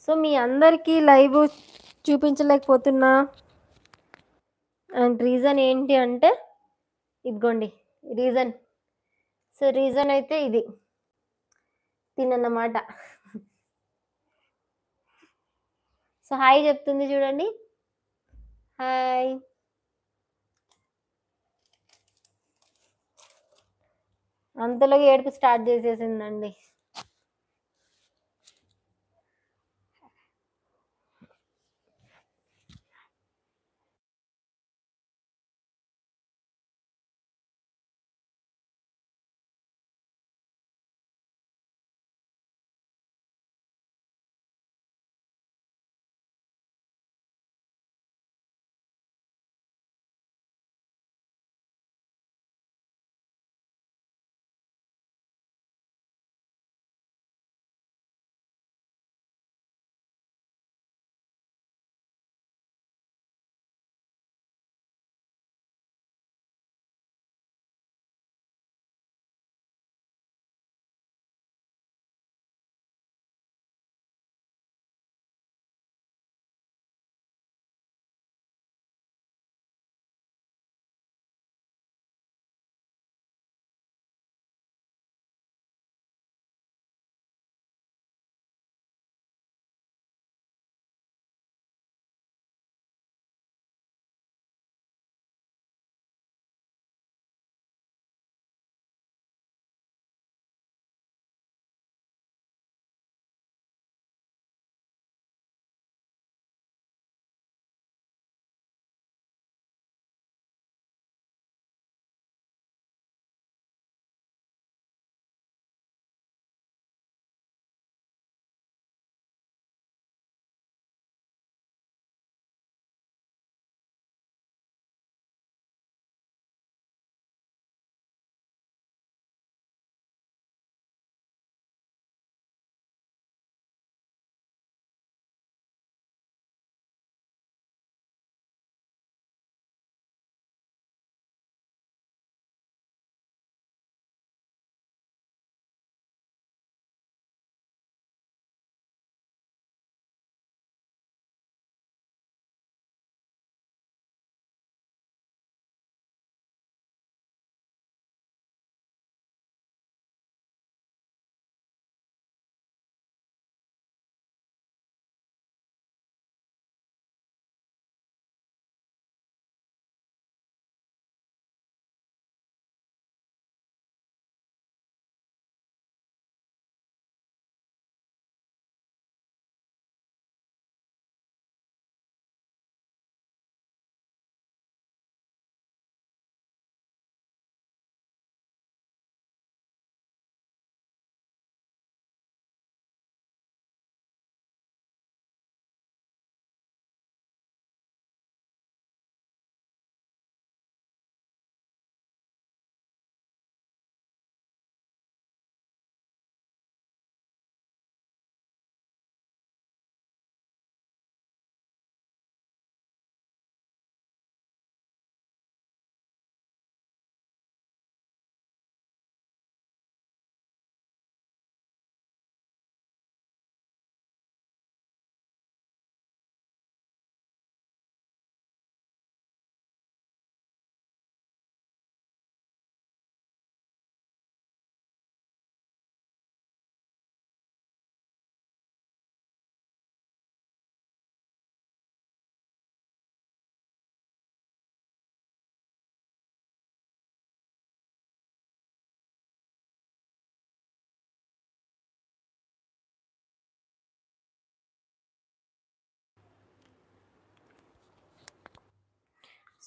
సో, మీ అందరికీ లైవ్ చూపించలేకపోతున్నా. అండ్ రీజన్ ఏంటి అంటే ఇదిగోండి రీజన్. సో, రీజన్ అయితే ఇది. తినన్నమాట. సో, హాయ్ చెప్తుంది చూడండి. హాయ్. అంతలోగా ఏడుపు స్టార్ట్ చేసేసిందండి.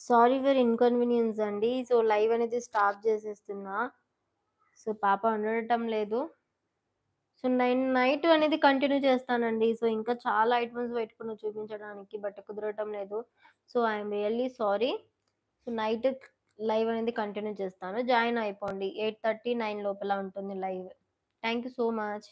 సారీ ఫర్ ఇన్‌కన్వీనియన్స్ అండి. సో, లైవ్ అనేది స్టాప్ చేసేస్తున్నా. సో, పాప ఉండటం లేదు. సో, నేను నైట్ అనేది కంటిన్యూ చేస్తానండి. సో, ఇంకా చాలా ఐటెమ్స్ పెట్టుకున్నా చూపించడానికి. బట్ కుదరటం లేదు. So, I'm really sorry. So, night live అనేది కంటిన్యూ చేస్తాను. జాయిన్ అయిపోండి. 8:30, 9 లోపల ఉంటుంది live. Thank you so much.